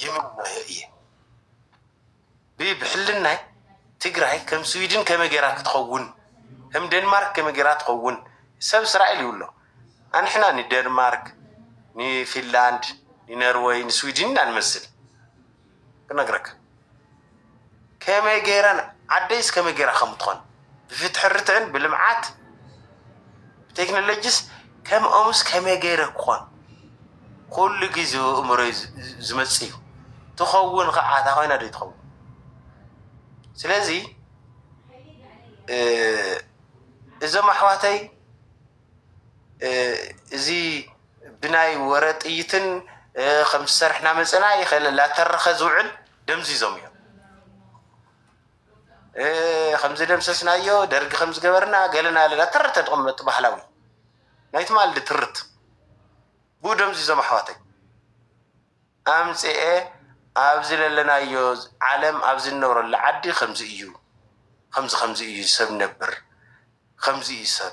يمنا إيه بحلنا تجري كم سويدن كم جرات تخون هم دنمارك كم جرات تخون سب إسرائيل يقول له أنا إحنا ندنمارك ني فنلاند ني نرويج ني سويدن نمثل كنقرك كم جيران عديس كم جيران خمطون بفتح الرتعن بالمعات تكنولوجيس كم أمس كم جيران قوان كل جزء أمره زمتسيو تخون قاعد هاي نادي تخون سلازي إذا ما حواتي زي بناي ورد إيتن خمس سرحنا مثلا يخلي لا ترخز وعل دمزي زميا خمس دمسسنا يو درج خمس جبرنا قالنا لا ترت تقوم بحلاوي نايت مال ترت بو دمزي زم حواتي أمس أبزل لنا يوز عالم أبزل نور العدي خمس إيو خمس إيو سب نبر خمس إيو سب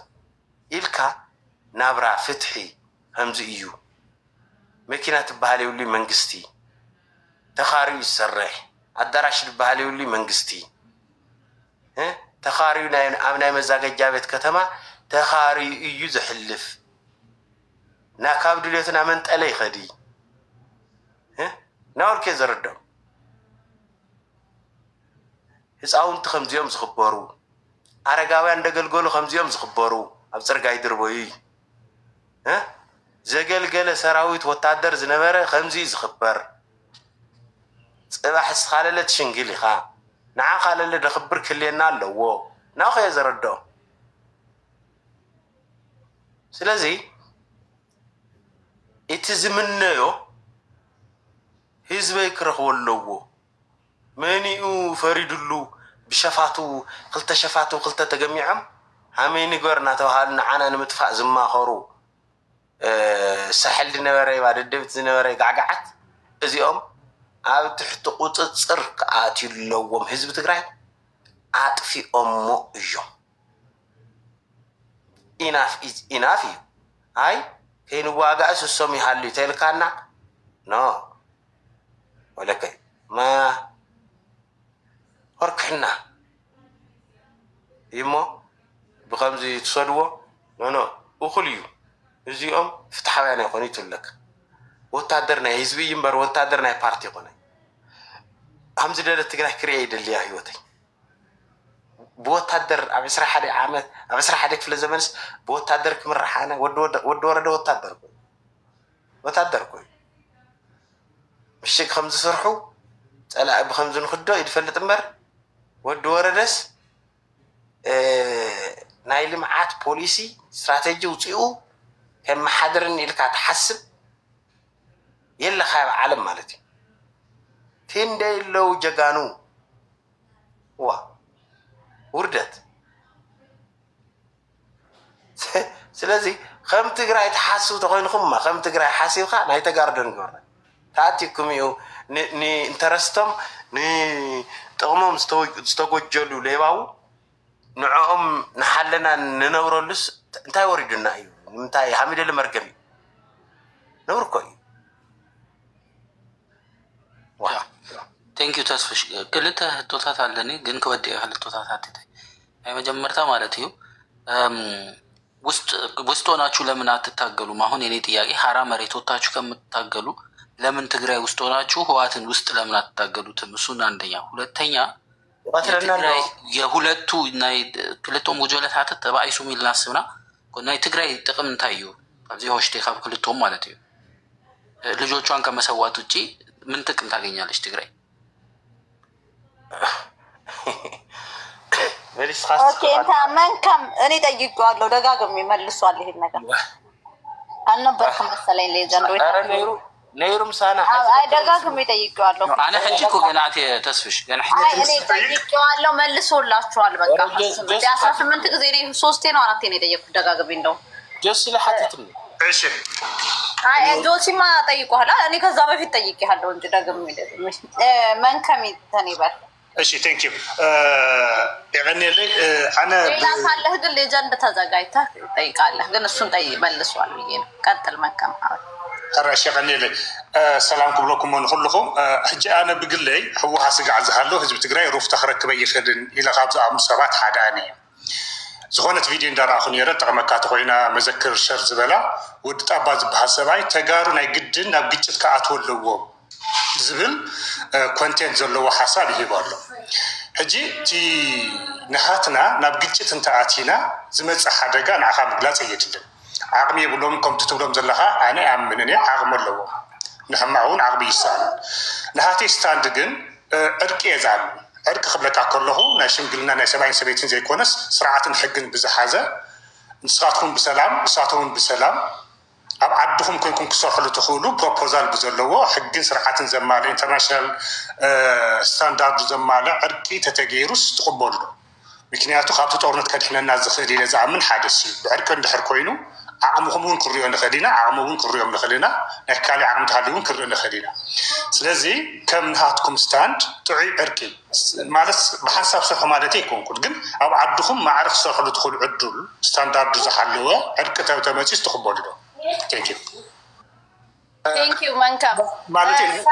إلكا نابرا فتحي خمس إيو مكينات بحالي ولي منقستي تخاري يسرح الدراش بحالي ولي منقستي تخاري أمنا مزاق جابت كتما تخاري إيو زحلف ناكاب دوليتنا منت ألي خدي ناور كي زردو هساون تخمزيوم زخبرو عرقاوان دقلقولو خمزيوم زخبرو أبصر قايد ربوي زقلقل سراويت وتعدر زنبرة خمزي زخبر صباح خالله تشنقلي خا نعا خالله دخبر كلينا لو ناو خي زردو سلازي اتزمنيو هزبي كرخو اللو مانيو فريدلو بشفاتو قلت شفاتو قلت تجميعهم هميني قرنا توهالنا عنا نمتفع زما خرو سحل نوري بعد الدبت نوري قعقعت ازيهم عاو تحت قوت صرق عاتي اللوم هزب تقرأ عاطفي أمو يوم enough is enough هاي كينو واقع سوسومي حالي تلكانا no ولكن ما وركحنا يمو بخمزي تصدوا نو أخليو زيهم فتحوا أنا قنيت لك وتقدرنا يزبي ينبر وتقدرنا بارتي قناي همزي ده تقرأ كريد اللي هيوتي بوتقدر أبصر حد عامل أبصر حدك في الزمن بوتقدر كمر رحنا ود وتقدر كوي مشيك خمس سرحو ألا بخمس نخدو يدفن تمر ود وردس نايل معات بوليسي استراتيجي وتيو كم حضرني لك تحسب يلا خايب عالم مالتي فين ده لو جانو وردت سلازي خم تقرأ تحسب تقولين خم خم تقرأ حاسب خا ناي تقاردن قرن تاتيكم يو ني انترستم ني تقومهم استوجلوا ليباو نعم نحلنا ننورلس انتي وريدنا ايو انتي حميد المركبي نور كوي ቴንክ ዩ ተስፍሽ ክልተ ህቶታት ኣለኒ ግን ክወዲእ ክልተ ህቶታት ኣትተይ ኣይ መጀመርታ ማለት እዩ ውስጥ ሆናችሁ ለምን አትታገሉም? አሁን የኔ ጥያቄ ሀራ መሬት ወጣችሁ ከምትታገሉ ለምን ትግራይ ውስጥ ሆናችሁ ህዋትን ውስጥ ለምን አትታገሉትም? እሱን አንደኛ። ሁለተኛ የሁለቱ ናይ ክልቶም ወጀለታት ተባይሱ ሚልናስብና ናይ ትግራይ ጥቅም እንታዩ ኣብዚ ሆሽቴ ካብ ክልቶም ማለት እዩ ልጆቿን ከመሰዋት ውጪ ምን ጥቅም ታገኛለች ትግራይ? ኦኬ እንታ መንከም እኔ ጠይቄዋለሁ ደጋግሜ መልሷል። ይሄን ነገር አልነበርኩም መሰለኝ ለዘንዶ ነይሩም ሳና አይ ደጋግሜ ጠይቄዋለሁ። አነ ሕጂ እኮ ገናት ተስፍሽ ገና እኔ ጠይቄዋለሁ መልሶላችኋል። በቃ 18 ጊዜ ነው 3 ነው 4 ነው የጠየቁት ደጋግሜ እንደው ጀስ ለሐተትም እሺ አይ ጆሲማ ጠይቋላ። እኔ ከዛ በፊት ጠይቄሃለሁ እንጂ ደግሜ መንከም ተኒበል እሺ ቴንክ ዩ يعني اللي انا ሌላ ካለህ ግን ሌጀንድ ተዘጋጅተህ ጠይቃለህ ግን እሱን መልሷል ብዬ ነው ቀጥል መከም እራሽ غني لي سلام كلكم ونخلكم حجي انا بقول لي هو حسق عزهالو حزب تግራይ روف تخركب يخدن الى خابز ام سبات حداني زغونت فيديو ندار اخو نيره تقمكات خوينا مذكر شر زبلا ود طباز بحسباي تغارو ناي قدن اب ግጭት ካአትወለዎ ዝብል ኮንቴንት ዘለዎ ሐሳብ ይባሉ هجي تي نهاتنا ناب ግጭት እንተአቲና ዝመጽ ሓደጋ ንዓኻ ምግላጽ የትልን عقمي يقولون كم تتولم زلها أنا أمنني عقم اللو نحمعون عقمي يسال نهاتي ستاندجن أركي زعم أرك خبلك أكله ناشم قلنا نسبعين سبعين زي كونس سرعة حقن بزحازة نسقطهم بسلام نسقطهم بسلام أبعدهم كنكم كسرحلو تخولو بروبوزال بزلوا حقن سرعة زمالة international standard زمالة أركي تتغيرس تقبله مكنياتو خاطو تورنت كدحنا الناس خدي لزعمن حادثي بعرك ندحر كوينو عقمهم كريون لخدينا عقمهم كريون لخدينا نحكالي عقم تحليون كريون لخدينا سلازي كم نهاتكم ستاند تعي عركي مالس بحسب صح مالتي يكون كل جن أو عدهم ما عرف صح اللي تدخل عدل ستاندرد زحلوه عركة تماتيس تقبل له thank you منكم مالتي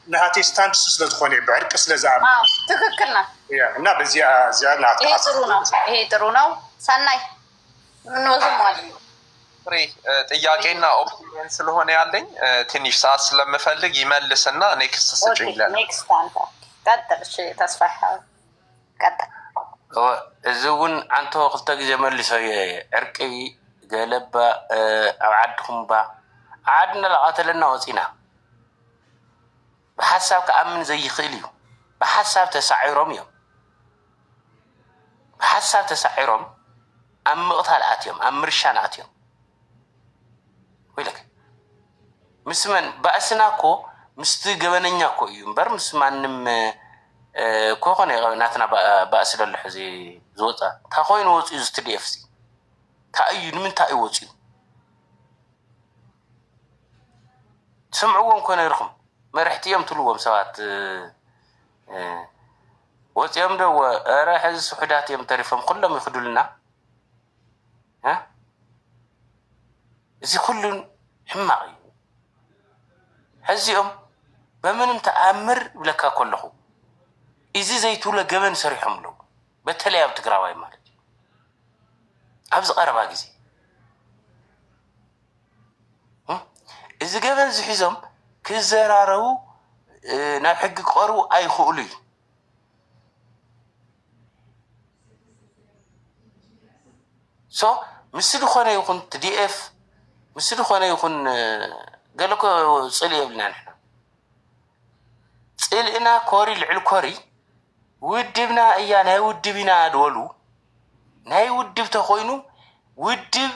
نهاتي ستاند سلسلة تخوني بعرك سلازام تفكرنا يا نا بزيا زيادة إيه ترونا سناي نوزم مالي ጥያቄና ኦፒኒየን ስለሆነ ያለኝ ትንሽ ሰዓት ስለምፈልግ ይመልስና ኔክስት ስጭኝ ይላል ኔክስት አንተ ቀጥል እሺ ተስፋህ ቀጥል እዚውን አንተ ወቅት ጊዜ መልሰው ዕርቂ ገለባ አብዓድኩም ባ عادنا لقاتلنا وصينا بحساب كأمن زي خيليو بحساب تسعيرهم يوم بحساب تسعيرهم أم قتال آتيهم أم رشان آتيهم ويلك مسمن بأسناكو مستجبنناكو يومبر مسمنم كوخني ناتنا بأسل الحزي زوجة تاخوين وصي زتدي إفسي تأيون من تأي وصي سمعوهم كون يرخم ما رحت يوم تلوهم سوات وصيهم دو راح السحدات يوم تعرفهم كلهم يخدوا لنا ها إذا كلهم حماقي هزيهم بمنهم تأمر لك كله إذا زيتولا جبن سريحهم له بتلاقي بتقراوي مالك أبز قربا جزي إذا جبن زحزم كزرارو نحق قرو أي خولي مسلو خانة يكون TDF مسلو خانة يكون قالك صلي يبلنا نحن صلينا كوري العلو كوري ودبنا إيانا ودبنا دولو ناي ودب تخوينو ودب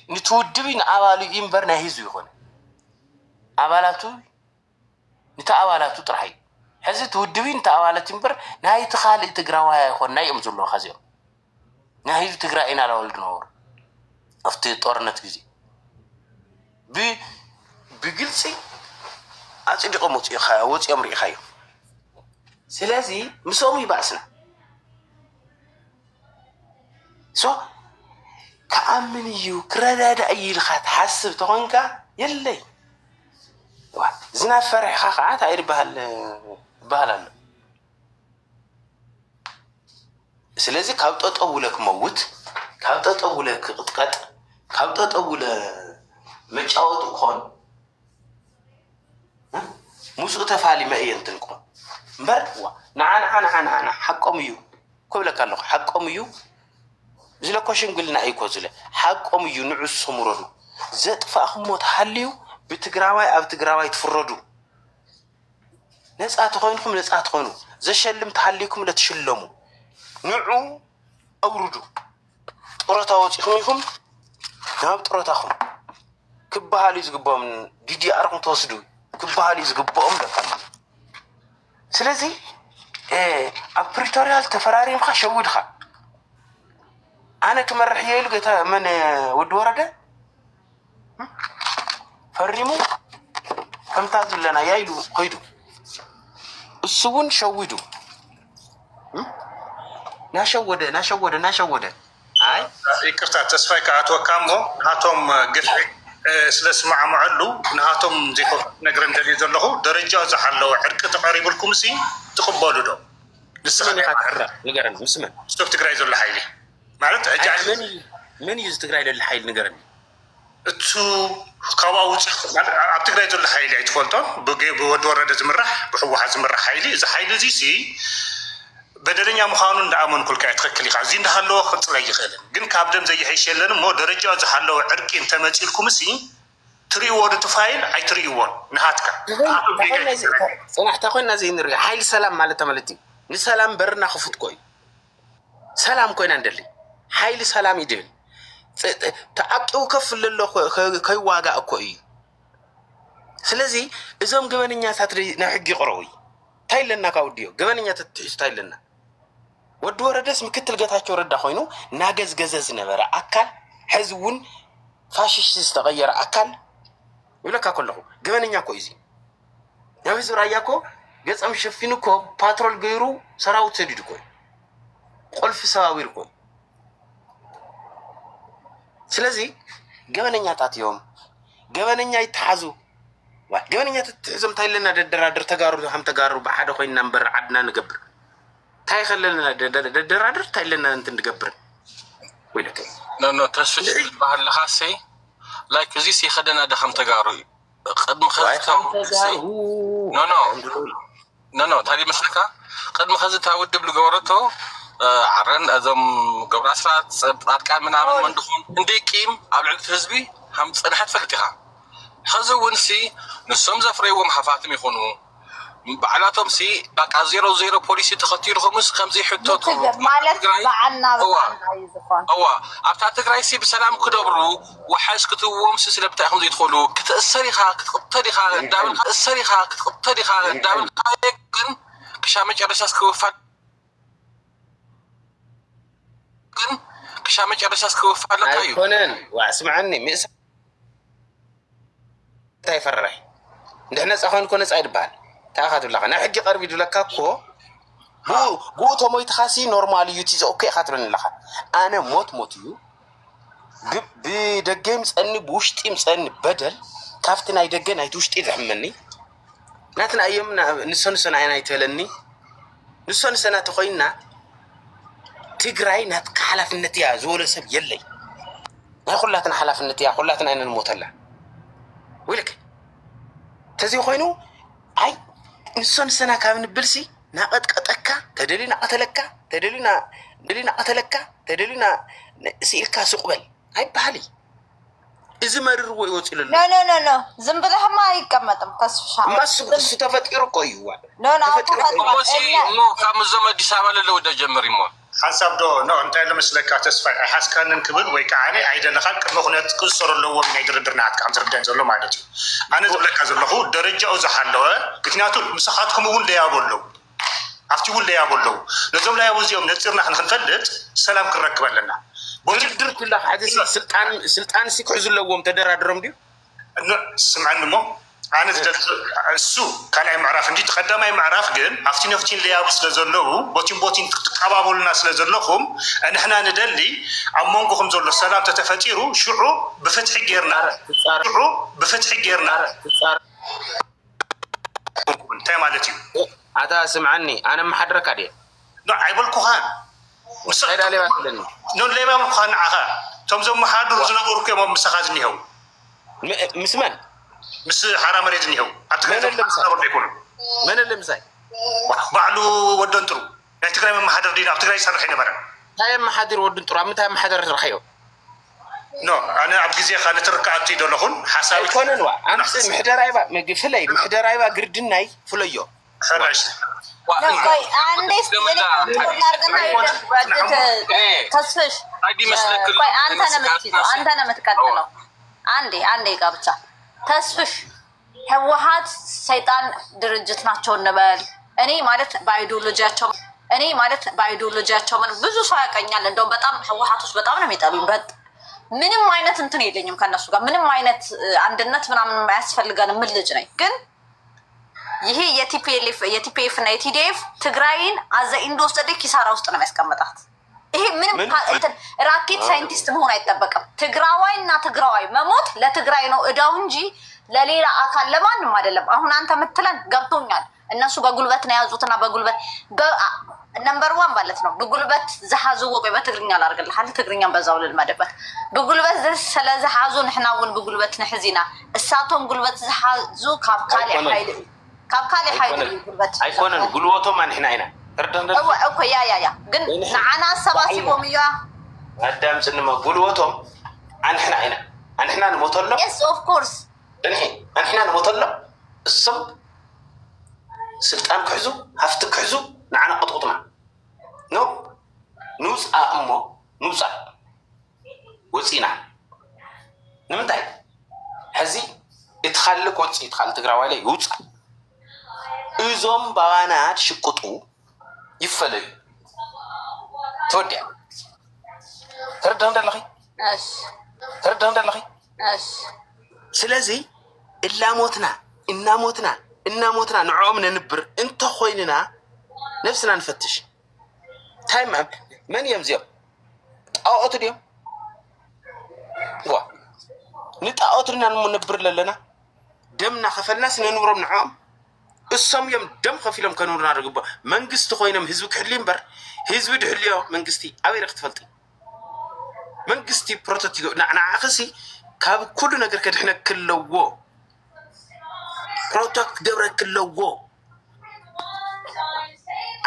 نتودبين عوالي إمبر نهيزو يكون عوالاتو نتا عوالاتو ترحي حزي تودبين نتا عوالات إمبر نهاي تخالي تقراوها يكون ناي أمزلو خازيو نهاي تقرأين على ولد نور أفتي طورنت جزي بقلسي أصدق موتي خايا وتي أمري خايا سلازي مسومي بأسنا كأمن يو كرادة أي الخات حسب تغنكا يلي زنا فرح خاقعات عير بهال سلازي كابتوت أولك موت كابتوت أولك قطقات كابتوت أولك مجاوت وخون موسو تفعلي ما ينتنكم بروا نعنا حقهم يو كلك الله حقهم يو زلا كوشن قلنا أي كوزله حقهم يو نعس سمرودو زت فأخم موت حليو بتجراوي أو تجراوي تفردو ناس أتخونكم ناس أتخونو زي شلم تحليكم لا تشلموا نعو أوردو طرطاوت يخونكم ناب طرطاخم كبهالي زقبهم دي أرقم توصدوا كبهالي زقبهم لكم سلازي أبريتوريال تفراري مخا شود خا أنا كمرح يلو قلت من ود ورده فرمو ከምታዝ ለና ያይዱ ሆይዱ እሱውን ሸውዱ ናሸወደ አይ ይቅርታ ተስፋይ ከአትወካሞ ናቶም ግፍ ስለስማዕምዐሉ ንሃቶም ዘይኮ ነገር እንደልዩ ዘለኹ ደረጃ ዝሓለወ ዕርቂ ተቐሪብልኩም ሲ ትቕበሉ ዶ ንገረኒ ምስመን ስቶብ ትግራይ ዘሎ ሓይሊ ማለት ምን እዩ ትግራይ ዘሎ ሓይሊ ንገረኒ እቱ ካብኣ ውፅእ ኣብ ትግራይ ዘሎ ሓይሊ ኣይትፈልጦም ብወዲ ወረደ ዝምራሕ ብሕወሓት ዝምራሕ ሓይሊ እዚ ሓይሊ እዚ ሲ በደለኛ ምዃኑ እንዳኣመንኩልካ ትኽክል ኢኻ እዚ እንዳሃለዎ ክቅፅል ኣይኽእልን ግን ካብ ደም ዘይሐይሽ የለን እሞ ደረጃ ዝሓለወ ዕርቂ እንተመፂልኩም ሲ ትርእይዎ ዶ ትፋይል ኣይትርእይዎን ንሃትካ ፅናሕታ ኮይና ዘይንሪኦ ሓይሊ ሰላም ማለት ማለት እዩ ንሰላም በርና ክፉት ኮይ ሰላም ኮይና እንደሊ ሓይሊ ሰላም ይድብል ተዓቂው ከፍ ለሎ ከይዋጋእ እኮ እዩ ስለዚ እዞም ገበነኛታት ናብ ሕጊ ይቕረቡ እንታይ ለና ካውድዮ ገበነኛታት ትሕዝታ ይለና ወዲ ወረደስ ምክትል ጌታቸው ረዳ ኮይኑ ናገዝገዘ ዝነበረ ኣካል ሕዚ እውን ፋሽስት ዝተቐየረ ኣካል ይብለካ ከለኹ ገበነኛ እኮ እዩ ናብ ህዝቢ ራያ እኮ ገፀም ሸፊኑ እኮ ፓትሮል ገይሩ ሰራዊት ሰዲዱ እኮ ቆልፊ ሰባዊር እኮ ስለዚ ገበነኛታት እዮም ገበነኛ ይተሓዙ ገበነኛታት ትሕዞም እንታይ ለና ደደራድር ተጋሩ ከም ተጋሩ ብሓደ ኮይንና እምበር ዓድና ንገብር እንታይ ከለና ደደራድር እንታይ ለና እንትን ንገብር ወይለከ ኖ ተስፍሽ ባህል ለኻሴ ላይክ እዚ ሲኸደና ደኸም ተጋሩ ቅድሚ ኸዝተው ኖ ታዲ መስለካ ቅድሚ ኸዝታ ውድብ ዝገበረቶ ዓረን እዞም ገብረ ኣስራት ጻድቃን ምናምን መንድኹም እንደይ ቂም ኣብ ልዕሊ ህዝቢ ከም ፅንሐት ፈልጥ ኢኻ ሕዚ እውን ሲ ንሶም ዘፍረይዎም ሓፋትም ይኹኑ በዓላቶም ሲ በቃ 00 ፖሊሲ ተኸቲልኩምስ ከምዚ ሕቶት ማለት በዓልና እዋ ኣብታ ትግራይ ሲ ብሰላም ክደብሩ ወሓሽ ክትዎም ሲ ስለምንታይ ኢኹም ዘይትኽእሉ ክትእሰር ኢኻ ክትቕተል ኢኻ እንዳብል ግን ክሻ መጨረሻስ ክውፋል ግን ክሻ መጨረሻስ ክውፋለካ እዩ ኣይኮነን ስምዓኒ ምእሳ እንታይ ፈራይ እንደሕና ጻኾን ኮነ ጻ ይድባል ታኻት ብላኻ ናብ ሕጊ ቀርቢ ድለካ እኮ ጉእቶ ሞይትኻ ሲ ኖርማል እዩ ቲ ኦኬ ኢኻ ትብለኒ ኣለኻ ኣነ ሞት እዩ ብደገ ምፀኒ ብውሽጢ ምፀኒ በደል ካብቲ ናይ ደገ ናይቲ ውሽጢ ዝሕመኒ ናትና እዮም ንሶንሶን ዓይና ይትበለኒ ንሶንሶና ተኾይና ትግራይ ናትካ ሓላፍነት እያ ዝበሎ ሰብ የለይ ናይ ኩላትና ሓላፍነት እያ ኩላትና ዓይነ ንሞተላ ወይለክ ተዚ ኮይኑ ኣይ ንሶንሶና ካብ ንብልሲ ናቐጥቀጠካ ተደሊና ቀተለካ ስኢልካ ስቕበል ኣይበሃል እዚ መርርዎ ይወፅእ ሎ ኖ ዝም ብለህማ አይቀመጥም ተስፍሻ እሱ ተፈጢሩ እኮ እዩ ካብ ምዞም ኣዲስ ኣበባ ለለው ደጀመር እሞ ሓሳብ ዶ እንታይ ለመስለካ ተስፋይ ኣይሓስካንን ክብል ወይ ከዓ ኣይደለካ ቅድሚ ኩነት ክእሰሩ ኣለዎም ናይ ድርድር ናትካ ከም ዝርድአን ዘሎ ማለት እዩ ኣነ ዝብለካ ዘለኹ ደረጃኡ ዝሓለወ ምክንያቱ ምሳኻትኩም እውን ለያቦ ኣለዉ ኣብቲ እውን ለያቦ ኣለዉ ነዞም ለያቦ እዚኦም ነፂርና ክንፈልጥ ሰላም ክንረክብ ኣለና ድርድር ኩላ ሓደ ስልጣን ሲ ክሕዙ ኣለዎም ተደራድሮም ድዩ ስምዐኒ እሞ ኣነ እሱ ካልኣይ ምዕራፍ እንዲ ተቀዳማይ ምዕራፍ ግን ኣብቲ ነፍቲን ለያቡ ስለ ዘለዉ ቦቲን ትቀባበሉና ስለ ዘለኹም ንሕና ንደሊ ኣብ መንጎኹም ዘሎ ሰላም ተተፈጢሩ ሽዑ ብፍትሒ ጌርና እንታይ ማለት እዩ ኣታ ስምዓኒ ኣነ መሓድረካ ድየ ኣይበልኩኻን ሌባ ምኳን ንዓኻ እቶም ዞም መሓድሩ ዝነበሩ ኮም ምሳኻ ዝኒሄው ምስ መን ምስ ሓራ መሬት ዝኒሄው ኣይኮኑ መን ለምሳይ ባዕሉ ወደን ጥሩ ናይ ትግራይ መማሓደር ዲና ኣብ ትግራይ ይሰርሕ ይነበረ እንታይ መሓደር ወድን ጥሩ ኣብ ምንታይ መሓደር ትረኸዮ ኣነ ኣብ ግዜኻ ንትርክኣቱ ደለኹን ሓሳብ ኣይኮነን ዋ ኣምስ ፍለይ ምሕደር ኣይባ ግርድናይ ፍለዮ ሕራሽ ቆይ አንዴ ተስፍሽ ቆይ አንተ ነው የምትቀጥለው አንዴ ጋብቻ ተስፍሽ ህወሓት ሰይጣን ድርጅት ናቸው እንበል እኔ ማለት በአይዲዮሎጂያቸው ምን ብዙ ሰው ያቀኛል እንደውም በጣም ህወሓቶች በጣም ነው የሚጠሉኝ ምንም አይነት እንትን የለኝም ከነሱ ጋር ምንም አይነት አንድነት ምናምን የማያስፈልገን ምን ልጅ ነኝ ግን ይሄ የቲፒኤፍ እና የቲዲኤፍ ትግራይን አዘ ኢንዶስተዲ ኪሳራ ውስጥ ነው የሚያስቀምጣት። ይሄ ምንም እንትን ራኬት ሳይንቲስት መሆን አይጠበቅም። ትግራዋይ እና ትግራዋይ መሞት ለትግራይ ነው እዳው እንጂ ለሌላ አካል ለማንም አይደለም። አሁን አንተ ምትለን ገብቶኛል። እነሱ በጉልበት ነው ያዙትና በጉልበት ነምበር 1 ማለት ነው በጉልበት ዘሐዙ ወይ በትግርኛ ላርግልሃል ትግርኛም በዛው ልልመደበት በጉልበት ስለዘሐዙ ንሕናውን በጉልበት ንሕዚና እሳቶም ጉልበት ዘሐዙ ካብካሊ ኃይል ጉልበት አይኮነን ጉልበቶም አንሕና አይና ተርደንደ እኮ ያ ግን ንዓና ሰባሲቦም እዩ አዳም ጽንማ ጉልበቶም አንሕና አይና አንሕና ንሞተሎ yes of course አንሕና ንሞተሎ እሱም ስልጣን ክሕዙ ሃፍቲ ክሕዙ ንዓና ቅጥቁጥና ኖ ንውፃ እሞ ንውፃ ወፂና ንምንታይ ሕዚ እትኻልክ ወፂ እትኻል ትግራዋይ ላይ ይውፃ እዞም ባባናት ሽቁጡ ይፈለዩ ትወዲያ ተረዳህ እንደለኺ ተረዳህ እንደለኺ ስለዚ እናሞትና ንዕኦም ነንብር እንተ ኮይንና ነፍስና ንፈትሽ ታይም መን እዮም እዚኦም ጣዖት ድዮም ዋ ንጣዖት ድና ንነብር ለለና ደምና ከፈልና ስነንብሮም ንዕኦም እሶም እዮም ደም ከፊሎም ከንብሩና ርግቦ መንግስቲ ኮይኖም ህዝቢ ክሕሊ እምበር ህዝቢ ድሕልዮ መንግስቲ ኣበይ ክትፈልጢ መንግስቲ ፕሮቶቲክ ንዓኸሲ ካብ ኩሉ ነገር ከድሕነ ክለዎ ፕሮቶክ ደብረ ክለዎ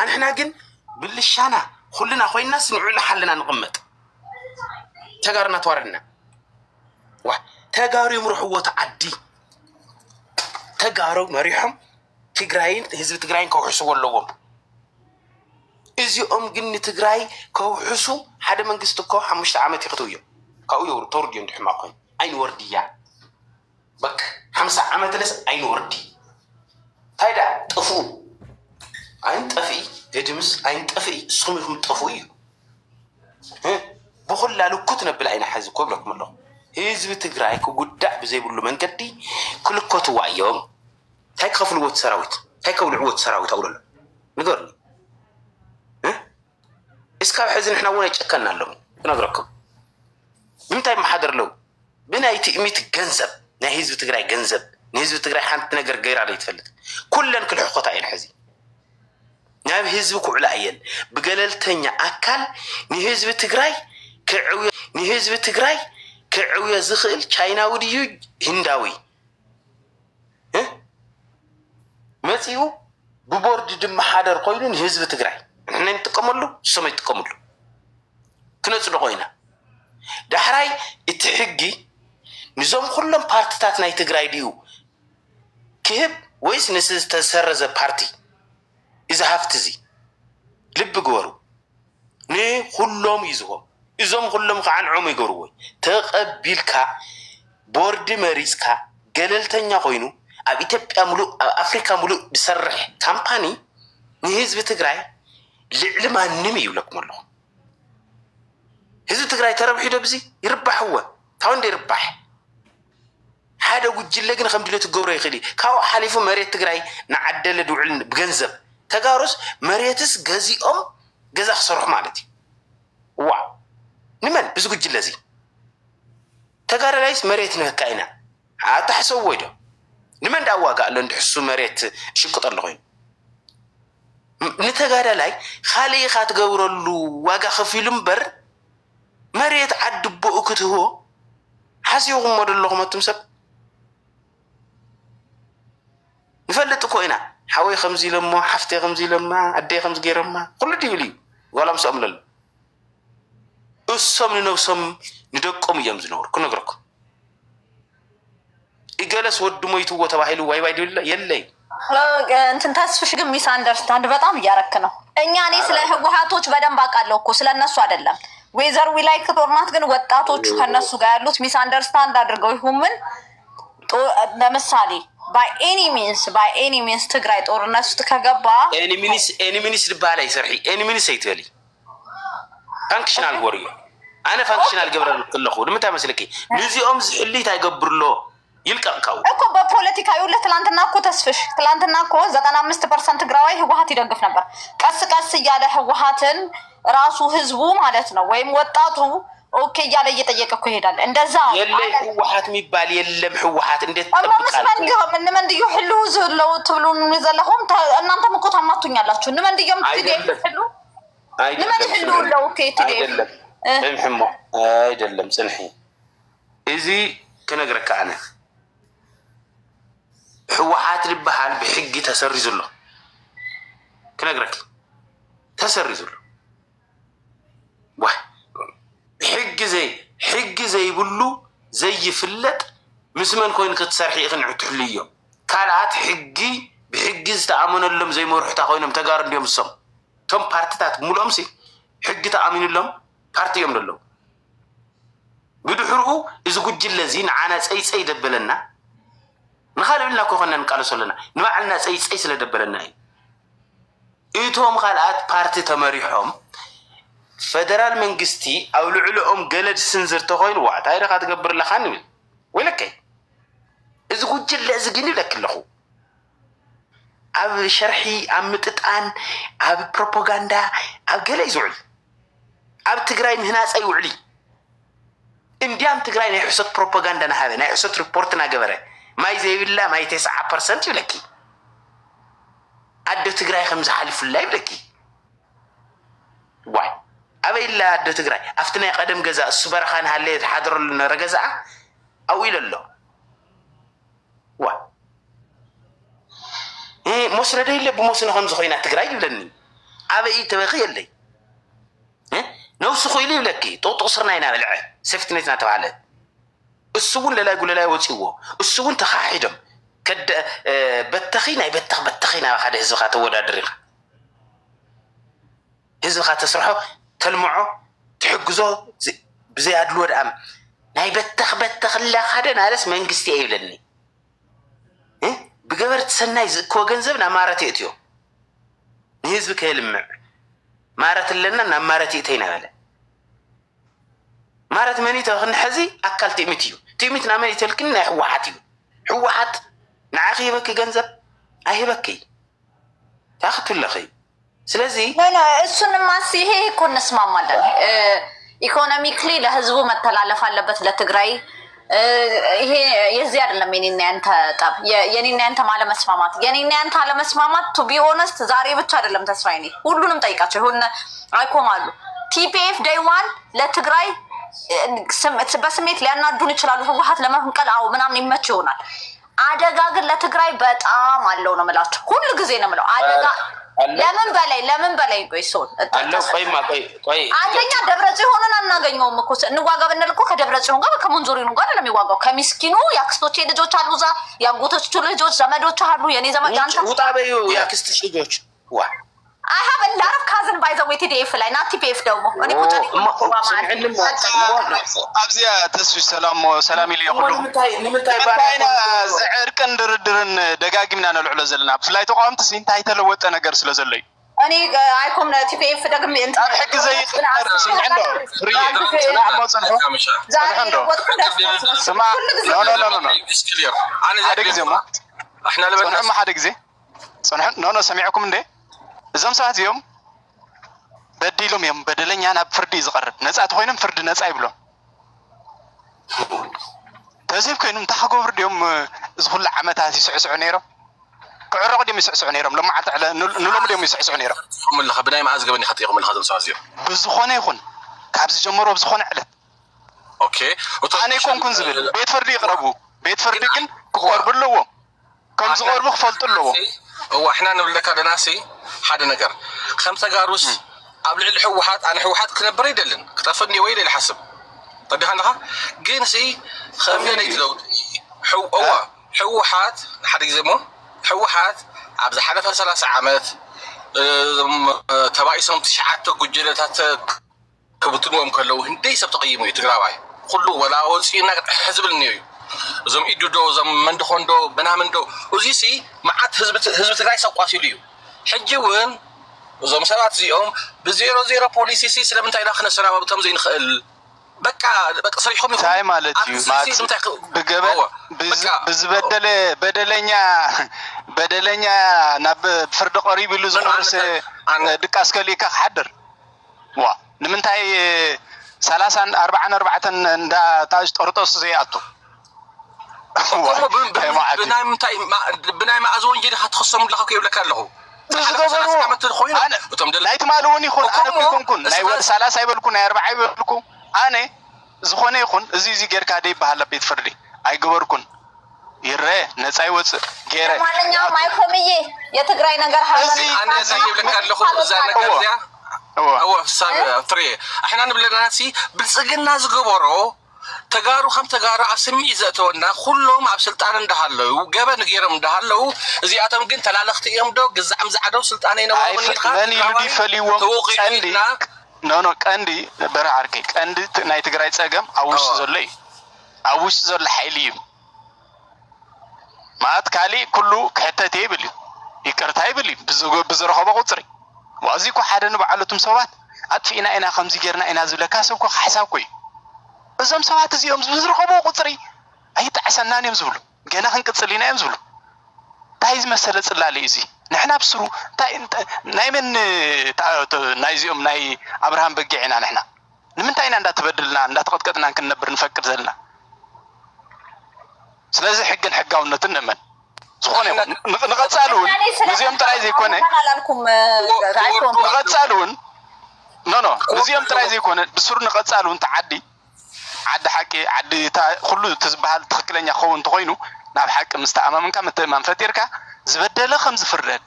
አንሕና ግን ብልሻና ኩልና ኮይና ስንዑና ሓልና ንቕመጥ ተጋርና ተዋርድና ዋ ተጋሩ ይምርሕዎ ተዓዲ ተጋሩ መሪሖም ትግራይን ህዝቢ ትግራይን ከውሕስዎ ኣለዎም እዚኦም ግን ንትግራይ ከውሕሱ ሓደ መንግስቲ እኮ 5 ዓመት ይኽትው እዮም ካብኡ ተወርድ እዮም ድሕማ ኮይኑ ኣይንወርድያ በቃ 50 ዓመት ለስ ኣይንወርዲ ታይዳ ጥፉ ኣይንጠፊ ገድምስ ኣይንጠፊ እሶም ይኹም ጥፉ እዩ ብኩላ ልኩት ነብል ኣይና ሓዚ እኮ ብለኩም ኣለኹ ህዝቢ ትግራይ ክጉዳእ ብዘይብሉ መንገዲ ክልከትዋ እዮም እንታይ ክኸፍልዎ ሰራዊት እንታይ ከብልዕዎ ሰራዊት ኣውለሎ ንገርኒ እስካብ ሕዚ ንሕና እውን ኣይጨከና ኣለዉ ክነግረኩም ንምንታይ መሓደር ኣለዉ ብናይ ትእሚት ገንዘብ ናይ ህዝቢ ትግራይ ገንዘብ ንህዝቢ ትግራይ ሓንቲ ነገር ገይራ ዘይትፈልጥ ኩለን ክልሕኮታ እየን ሕዚ ናብ ህዝቢ ኩዕላ እየን ብገለልተኛ ኣካል ንህዝቢ ትግራይ ክዕውዮ ዝኽእል ቻይናዊ ድዩ ህንዳዊ መፂኡ ብቦርድ ድማ ሓደር ኮይኑ ንህዝቢ ትግራይ ንሕና ንጥቀመሉ እሶም ይጥቀመሉ ክነፅዶ ኮይና ዳሕራይ እቲ ሕጊ ንዞም ኩሎም ፓርቲታት ናይ ትግራይ ድዩ ክህብ ወይስ ንስ ዝተሰረዘ ፓርቲ እዚ ሃፍቲ እዚ ልቢ ግበሩ ንኩሎም ይዝቦም እዞም ኩሎም ከዓ ንዖም ይገብርዎ ተቐቢልካ ቦርዲ መሪፅካ ገለልተኛ ኮይኑ ኣብ ኢትዮጵያ ሙሉእ ኣብ ኣፍሪካ ሙሉእ ዝሰርሕ ካምፓኒ ንህዝቢ ትግራይ ልዕሊ ማንም ይብለኩም ኣለኹ ህዝቢ ትግራይ ተረብሒዶ ብዚ ይርባሕዎ ካብ እንደ ይርባሕ ሓደ ጉጅለ ግን ከም ድልቱ ገብሮ ይኽእል ካብኡ ሓሊፉ መሬት ትግራይ ንዓደለ ድውዕል ብገንዘብ ተጋሮስ መሬትስ ገዚኦም ገዛ ክሰርሑ ማለት እዩ ዋ ንመን ብዚ ጉጅለ እዚ ተጋረላይስ መሬት ንህካ ኢና ኣታሕሰብዎ ዶ ንመን ዳዋጋ ኣሎ እንድሕሱ መሬት ሽቅጥ ኣሎ ኮይኑ ንተጋዳላይ ካሊእ ኢኻ ትገብረሉ ዋጋ ከፊሉ እምበር መሬት ዓዲ ቦኡ ክትህቦ ሓሲብኩሞ ዘለኹም እቱም ሰብ ንፈልጥ እኮ ኢና ሓወይ ከምዚ ኢሎሞ ሓፍተይ ከምዚ ኢሎማ ኣደይ ከምዚ ገይሮማ ኩሉ ድብል እዩ ዋላ ምስኦም ለሎ እሶም ንነብሶም ንደቆም እዮም ዝነበሩ ክነግረኩም ይገለስ ወዱ ሞይትዎ ተባሂሉ ዋይዋይ ድብል የለይ እንትን ተስፍሽ ግን ሚስ አንደርስታንድ በጣም እያረክ ነው እኔ ስለ ህወሓቶች በደንብ አውቃለሁ እኮ ስለነሱ አይደለም ዌዘር ዊ ላይክ ጦርናት ግን ወጣቶቹ ከነሱ ጋር ያሉት ሚስ አንደርስታንድ አድርገው ይሁምን ለምሳሌ by any means ትግራይ ጦርነት ውስጥ ከገባ any means ልባላይ ሰርሒ any means አይትበሊ functional warrior أنا فانكشنال قبل كله لمتى مسلكي نزي أمز اللي تجبر له يلقى كاو እኮ በፖለቲካ ይውል ትላንትና እኮ ተስፍሽ ትላንትና እኮ 95% ግራዋይ ህወሓት ይደግፍ ነበር ቀስ ቀስ እያለ ህወሓትን ራሱ ህዝቡ ማለት ነው ወይም ወጣቱ ኦኬ እያለ እየጠየቀ እኮ ይሄዳል እንደዛ የለም ህወሓት የሚባል የለም ህወሓት እንዴት ተጠብቃለህ ምን መንድዩ ሁሉ ዘለው ትብሉን ዘለኹም እናንተም እኮ ታማቱኛላችሁ መንድዩም ትገኝ ሁሉ ለምን ሁሉ ለው ኦኬ ትገኝ አይደለም አይደለም ጽንሒ እዚ كنقرك أنا حوحات البحال بحق تسرز له كنقرك تسرز له واه حق زي بلو زي فلت مسمن كوين كتسرحي إخن عتحليه كالعات حقي بحق استعامن لهم زي ما رحت أخوينهم تقارن اليوم الصم تم بارتات مو الأمسي حق تأمين لهم بارتي يوم لهم بدحرقو إذا قد الذين عنا سي دبلنا نخالف لنا كوخنا نقالوا سلنا نوعلنا سي سلا دبلنا إيتهم خالات بارتي تمريحهم فدرال منقستي أو لعلهم قلد سنزر تغوين وعد هاي رخات قبر لخانوي ولكي إذا قد الذين لك لخو أب شرحي أب متتان أب بروباغندا أب قلي زعل أب تقرأي من هنا سأي وعلي إنديام تقرأي نحسد بروباغندا هذا نحسد ريبورتنا قبره ما يزي بالله ما 9% يبلكي أدو تقرأي 5 حالف الله يبلكي واي أبي إلا أدو تقرأي أفتنا قدم جزاء السبر خان هاللي تحضر لنا رجزاء أو إلى الله واي إيه مصر ده اللي بمصر 5 خوينا تقرأي يبلني أبي تبغي اللي نوسخ إلي لكي توصرنا هنا بالعه سفتنتنا تبعله السون لا يقول لا يوتيوه السون تخاحدهم كد بتخينا بتخينا هذا هزخات ولا دريقة هزخات تسرحه تلمعه تحجزه بزي هدلود أم ناي بتخ لا هذا ناس ما نقستي أيلني بقبرت سنايز كوجنزبنا مارتي أتيو نهزب كلمة مارت لنا نمارتي تينا ولا مارت مني تاخن حزي أكلت تيمتنا مني تلكنا حوحات نعاقي بكي جنزب أهي بكي تاخذ ولا خي سلازي لا السنة ما سيه يكون نسمع مدن إيكونوميكلي لهزبو متلالف على بس لتجري ይሄ የዚህ አይደለም የኔና ያንተ ጠብ የኔና ያንተ ማለት መስማማት የኔና ያንተ አለ መስማማት ቱ ቢ ኦነስት ዛሬ ብቻ አይደለም ተስፋዬ ሁሉንም ጠይቃቸው ይሁን አይቆማሉ ቲፒኤፍ ዴይ 1 ለትግራይ በስሜት ሊያናዱን ይችላሉ ህወሓት ለመንቀል አው ምናምን ይመች ይሆናል አደጋ ግን ለትግራይ በጣም አለው ነው የምላቸው ሁሉ ጊዜ ነው የምለው አደጋ ለምን በላይ ቆይሶን አለው ቆይ አንደኛ ደብረጽዮንን አናገኘውም እኮ እንዋጋ ብንል እኮ ከደብረጽዮን ጋር ከመንዞሪኑ ጋር ነው የሚዋጋው ከሚስኪኑ ያክስቶቼ ልጆች አሉ ዛ ያጎቶቹ ልጆች ዘመዶች አሉ የኔ ዘመድ ያንተ ውጣ በዩ ያክስትሽ ልጆች ዋ I have a lot of cousin by the way TDF like not TPF ደግሞ እኔ ቁጭ አብዚያ ተስፋ ሰላም ይልይ ሁሉ ንምንታይ ባይና ዝዕርቅን ድርድርን ደጋግምና ነልዕሎ ዘለና ብፍላይ ተቋምቲ ሲንታይ ተለወጠ ነገር ስለዘለይ እኔ አይኮም TPF ደግም እንት ሕግ ዘይቅር ሲንዕንዶ ፍሪ ሰላም ስማ ኖ ሓደ ጊዜ ማ احنا ለበና ሓደ ጊዜ صنعن ኖ ሰሚዕኩም እንዴ እዞም ሰዓት እዮም በዲሎም እዮም በደለኛ ናብ ፍርዲ ዝቀርብ ነፃ ተኮይኖም ፍርዲ ነፃ ይብሎም ተዚብ ኮይኖም ታሓጎብር ዲዮም ዝኹሉ ዓመታት ይስዕስዑ ነይሮም ክዕረቁ ዲዮም ይስዕስዑ ነይሮም ለማዓት ንሎም ዲዮም ይስዕስዑ ነይሮም ምልኸ ብናይ ማዕዝ ገበኒ ኸጥይኹም ምልኸ ዞም ሰዓት እዮም ብዝኾነ ይኹን ካብዚ ጀምሮ ብዝኾነ ዕለት ኦኬ ኣነ ይኮንኩን ዝብል ቤት ፍርዲ ይቕረቡ ቤት ፍርዲ ግን ክቐርቡ ኣለዎም ከም ዝቐርቡ ክፈልጡ ኣለዎም هو احنا نبلك هذا ناسي هذا نجر 5 جاروس قبل الحوحات انا حوحات كنبر يدلن كتفني ويل الحسب طب هنا جنسي خلينا يتلو حوحات حد يزمو حوحات عبد حلفه 30 عامات تبعيسهم تشعات جوجلتات كبتنوم كلو هندي سب تقيموا يتغراواي كله ولا وصينا حزب النيو زم إدو زم مندخوندو بنامندو وزيسي معات حزب تግራይ ሰቋሲ ልዩ ሕጂውን زم سبات زيهم ب0-0 بوليسي سي ስለምንታይ ዳخነ ሰራባብቶም ዘይንخእል በቃ ሰሪሖም ይሁን ታይ ማለት እዩ በገበል ብዝበደለ በደለኛ ናብ ፍርድ ቀሪብ ኢሉ ዝፈርስ ድቃስ ከሊካ ክሓድር ዋ ንምንታይ 44 እንዳ ታጅ ጦርጦስ ዘይኣቱ ብናይ ማዕዞ ወንጀል ክትኸሰሙ ለካ ከይብለካ ኣለኹ ናይቲ ማል እውን ይኹን ኣነ ኩይኮንኩን ናይ ወዲ 30 ይበልኩ ናይ 40 ይበልኩ ኣነ ዝኾነ ይኹን እዚ ጌርካ ደ ይበሃል ቤት ፍርዲ ኣይገበርኩን ይረ ነፃ ይወፅእ ገይረ ማንኛውም አይኮምዬ የትግራይ ነገር ኣነ ዘይብለካ ኣለኹ እዛ ነገር እዚያ ፍሬ እሕና ንብለና ብልፅግና ዝገበሮ ተጋሩ ከም ተጋሩ ኣብ ስምዒት ዘእተወና ኩሎም ኣብ ስልጣን እንዳሃለዉ ገበን ገይሮም እንዳሃለዉ እዚኣቶም ግን ተላለኽቲ እዮም ዶ ግዛዕም ዛዕደው ስልጣን ይነበሮምን ኢልካ መን ኢሉ ዲፈልይዎም ቀንዲ ኖ ቀንዲ በረዓርኪ ቀንዲ ናይ ትግራይ ፀገም ኣብ ውሽጢ ዘሎ እዩ ኣብ ውሽጢ ዘሎ ሓይሊ እዩ ማት ካሊእ ኩሉ ክሕተት ይብል እዩ ይቅርታ ይብል እዩ ብዝረኸቦ ቁፅሪ ዋዚ እኮ ሓደ ንባዕለቱም ሰባት ኣጥፊእና ኢና ከምዚ ጌርና ኢና ዝብለካ ሰብ እኮ ሓሳብ እኮ እዩ እዞም ሰባት እዚኦም ዝረኸቦ ቁፅሪ ኣይጣዕሰናን እዮም ዝብሉ ገና ክንቅፅል ኢና እዮም ዝብሉ እንታይ ዝመሰለ ፅላሊ እዚ ንሕና ብስሩ ናይ መን ናይዚኦም ናይ ኣብርሃም በጊዕ ኢና ንሕና ንምንታይ ኢና እንዳተበድልና እንዳተቐጥቀጥና ክንነብር ንፈቅድ ዘለና ስለዚ ሕግን ሕጋውነትን ንእመን ዝኾነ ንቐፃሉ እውን እዚኦም ጥራይ ዘይኮነ ንቐፃሉ እውን ኖ እዚኦም ጥራይ ዘይኮነ ብስሩ ንቐፃሉ እውን ተዓዲ ዓዲ ሓቂ ዓዲ ኩሉ ትዝበሃል ትክክለኛ ክኸውን እንተኮይኑ ናብ ሓቂ ምስተኣማምንካ ምትእማን ፈጢርካ ዝበደለ ከም ዝፍረድ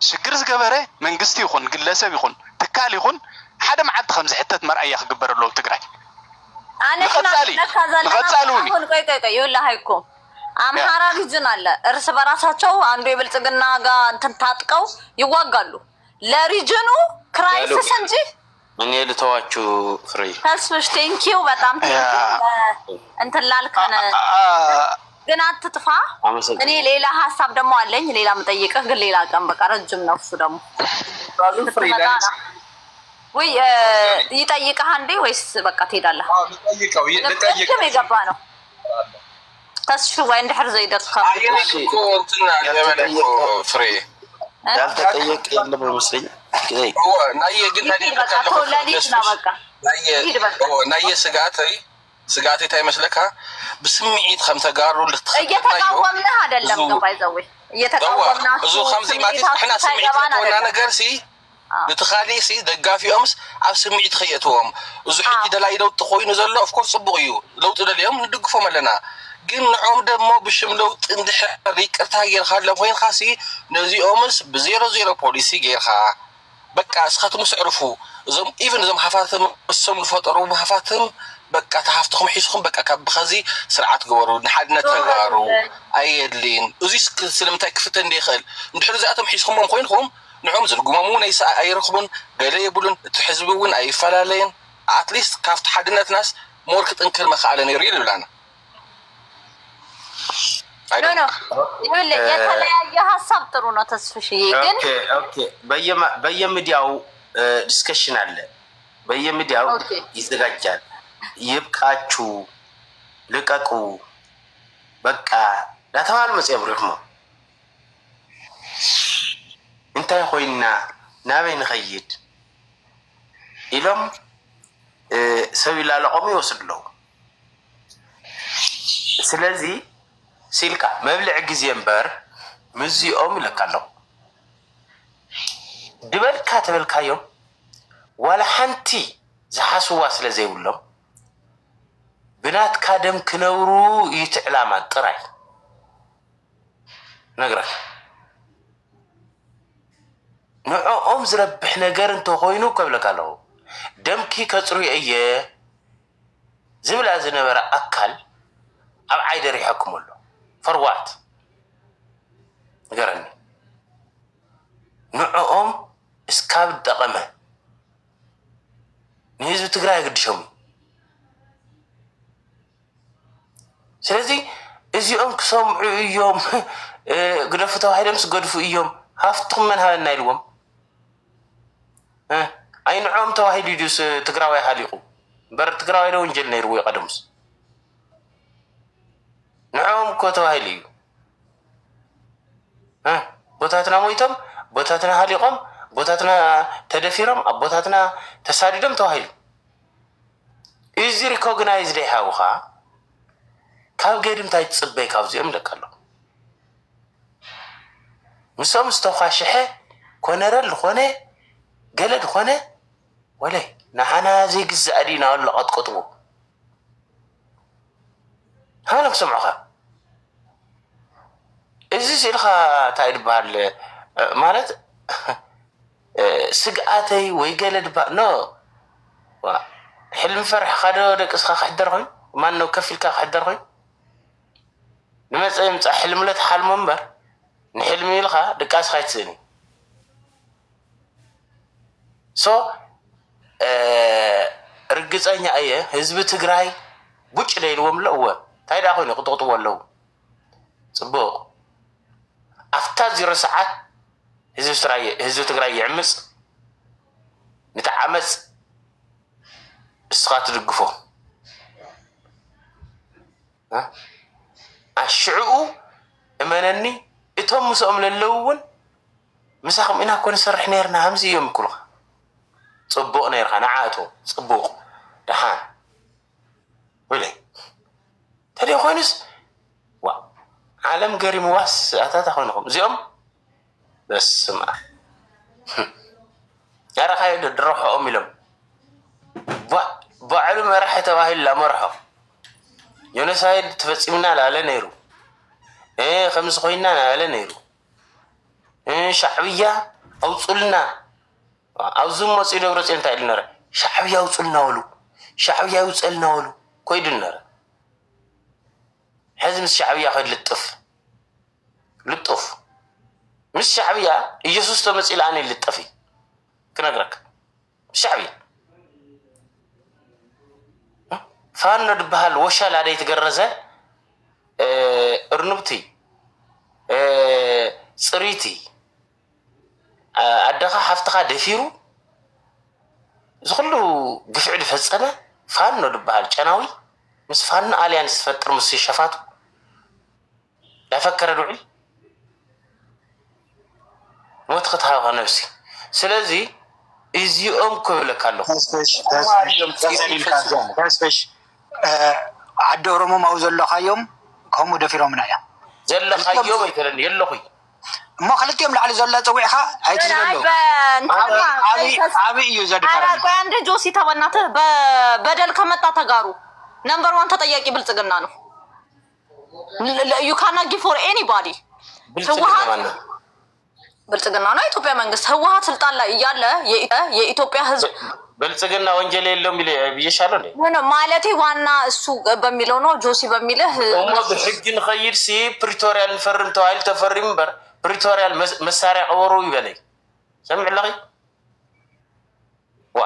ሽግር ዝገበረ መንግስቲ ይኹን ግለሰብ ይኹን ትካል ይኹን ሓደ መዓልቲ ከም ዝሕተት መርኣያ ክግበር ኣለዎ ትግራይ ንቐፃሉ ቆይ ይውላሃይኩም አምሃራ ሪጅን አለ እርስ በራሳቸው አንዱ የብልጽግና ጋር እንትን ታጥቀው ይዋጋሉ ለሪጅኑ ክራይሲስ እንጂ ምን ይልተዋችሁ ፍሬ ተስፍሽ ቴንኪው በጣም እንትን ላልከነ ግን አትጥፋ እኔ ሌላ ሐሳብ ደግሞ አለኝ ሌላ መጠየቅህ ግን ሌላ ቀን በቃ ረጅም ነው እሱ ደግሞ ወይ ይጠይቅህ አንዴ ወይስ በቃ ትሄዳለህ ልጠይቀው የገባ ነው ተስፉ ወይ እንድሕር ዘይደርካ እኮ እንትና ገበለኮ ፍሬ ያልተጠየቅ የለም መስለኝ ናየ ግን ናየ ስጋት ታይ መስለካ ብስምዒት ከም ተጋሩ እየተቃወምና አይደለም ገባይ ዘዌ እየተቃወምና እዙ ከምዚ ማለት احنا ስምዒት ተወና ነገር ንተኻሊሲ ደጋፊኦምስ ኣብ ስምዒት ከየትዎም እዙ ሕጂ ደላይ ለውጥ ኮይኑ ዘሎ ኦፍ ኮርስ ጽቡቅ እዩ ለውጥ ደልዮም ንድግፎም ኣለና ግን ንዖም ደሞ ብሽም ለውጥ እንድሕር ይቅርታ ጌርካ ለኮይንካ ነዚኦምስ ብ00 ፖሊሲ ጌርካ በቃ እስኻትም ስዕርፉ እዞም ኢቭን እዞም ሓፋትም እሶም ዝፈጠሩ ሓፋትም በቃ ተሓፍትኩም ሒስኩም በቃ ካብ ብኸዚ ስርዓት ገበሩ ንሓድነት ተጋሩ ኣየድልን እዙይ ስለምንታይ ክፍተ እንዲይኽእል እንድሕር እዚኣቶም ሒስኩሞም ኮይንኩም ንዖም ዝልጉሞም ኣይረኽቡን ገለ የብሉን እቲ ሕዝቢ እውን ኣይፈላለየን ኣትሊስት ካብቲ ሓድነትናስ ሞር ክጥንክር መኽኣለ ነይሩ ይብላና ኖ የተለያየ ሀሳብ ጥሩ ነው ተስፍሽዬ ግን ኦኬ በየሚዲያው ዲስከሽን አለ በየሚዲያው ይዘጋጃል ይብቃችሁ ልቀቁ በቃ ዳተዋል መጽብርክሞ እንታይ ኮይና ናበይ ንኸይድ ኢሎም ሰቢላ ለቆም ይወስድለው ስለዚህ ሲልካ መብልዕ ጊዜ እምበር ምዚኦም ይለካለሁ ድበልካ ተበልካዮም ዋላ ሓንቲ ዝሓስዋ ስለ ዘይብሎም ብናትካ ደም ክነብሩ ይትዕላማ ጥራይ ነግረክ ንዕኦም ዝረብሕ ነገር እንተኮይኑ ከብለካለሁ ደምኪ ከፅሩ እየ ዝብላ ዝነበረ ኣካል ኣብ ዓይደር ይሕክመሉ ፈርዋት ነገረኒ ንዕኦም እስካብ ጠቐመ ንህዝቢ ትግራይ ይግድሾም ስለዚ እዚኦም ክሰምዑ እዮም ግደፉ ተባሂሎም ዝገድፉ እዮም ሃፍትኩም መን ሃበና ኢልዎም ኣይ ንዕኦም ተባሂሉ ድዩስ ትግራዋይ ሃሊቑ በር ትግራዋይ ለው ወንጀል ነይሩ ይቀደምስ ንዕኦም እኮ ተባሂሉ እዩ ቦታትና ሞይቶም ቦታትና ሃሊቆም ቦታትና ተደፊሮም ቦታትና ተሳዲዶም ተባሂሉ እዚ ሪኮግናይዝ ደይሃውኻ ካብ ገድምታይ ትፅበይ ካብዚኦም ደቀሎ ምሶም ዝተኳሽሐ ኮነረል ዝኾነ ገለ ዝኾነ ወለይ ንሓና ዘይግዛእ ዲና ኣሎ ቀጥቅጥዎ ሃሎም ሰምዑኻ እዚ ስኢልካ እንታይ ድበሃል ማለት ስግኣተይ ወይ ገለ ድበሃል ኖ ሕልሚ ፈርሕካ ዶ ደቅስካ ክሕደር ኮይኑ ማነው ከፍ ኢልካ ክሕደር ኮይኑ ንመፀ ምፃእ ሕልምለት ሓልሞ እምበር ንሕልሚ ኢልካ ደቃስካ ይትስእኒ ሶ ርግፀኛ እየ ህዝቢ ትግራይ ቡጭ ደይልዎም ኣሎ እወ እንታይ ዳ ኮይኑ ክጥቅጥዎ ኣለዉ ፅቡቅ ኣፍታ 0 ሰዓት ህዝቢ ትግራይ ይዕምፅ ነቲ ዓመፅ እስኻ ትድግፎ ኣሽዕኡ እመነኒ እቶም ምስኦም ለለዉ እውን ምሳኹም ኢና ኮ ንሰርሕ ነርና ሃምዚ እዮም ይክሉኻ ፅቡቅ ነርካ ንዓእቶ ፅቡቅ ድሓን ወለይ ተደይ ኮይኑስ ዓለም ገሪምዋስ ኣታታ ኮይንኩም እዚኦም በስማ ያረኻዮ ድረሕኦም ኢሎም ባዕሉ መራሒ ተባሂሉ ላመርሖ ዮኖሳይድ ተፈፂምና ላለ ነይሩ ከምዚ ኮይና ናለ ነይሩ ሻዕብያ ኣውፁልና ኣብዚ መፅኡ ደብረፅዮን እንታይ ኢሉ ነረ ሻዕብያ ኣውፁልና በሉ ሻዕብያ ይውፀልና በሉ ኮይዱ ነረ ሕዚ ምስ ሻዕብያ ኮይድ ልጡፍ ምስ ሻዕብያ ኢየሱስ ተመፂኡ ለኣነ ይልጠፊ ክነግረክ ሻዕብያ ፋኖ ድበሃል ወሻል ኣደይ ትገረዘ እርኑብቲ ፅሪቲ ኣደኻ ሓፍትኻ ደፊሩ እዚ ኩሉ ግፍዒ ድፈፀመ ፋኖ ድበሃል ጨናዊ ምስ ፋኖ ኣልያንስ ዝፈጥር ምስ ሸፋቱ ዳፈከረ ድውዕል ሞት ክትሃብኻ ነብሲ ስለዚ እዚኦም ክብለካ ኣለኹ ተስፈሽ ዓዲ ኦሮሞ ማው ዘለኻዮም ከምኡ ደፊሮምና እያ ዘለኻዮም ኣይተለኒ የለኹ እሞ ክልቲኦም ላዕሊ ዘሎ ፀዊዕካ ኣይትዝለለዉ ዓብይ እዩ ዘድፈረ ቆይ አንዴ ጆሲ ተበናተ በደል ከመጣ ተጋሩ ነምበር 1 ተጠያቂ ብልጽግና ነው you cannot give for anybody ብልጽግና ነው ኢትዮጵያ መንግስት ህወሓት ስልጣን ላይ እያለ የኢትዮጵያ ህዝብ ብልጽግና ወንጀል የለውም ብዬሻለሁ እንዴ ምን ማለቴ ዋና እሱ በሚለው ነው ጆሲ በሚልህ በሕግን ኸይድ ሲ ፕሪቶሪያል ፈርም ተዋይል ተፈሪም በር ፕሪቶሪያል መሳሪያ ቀወሩ ይበለይ ሰምዕ ለኺ ዋ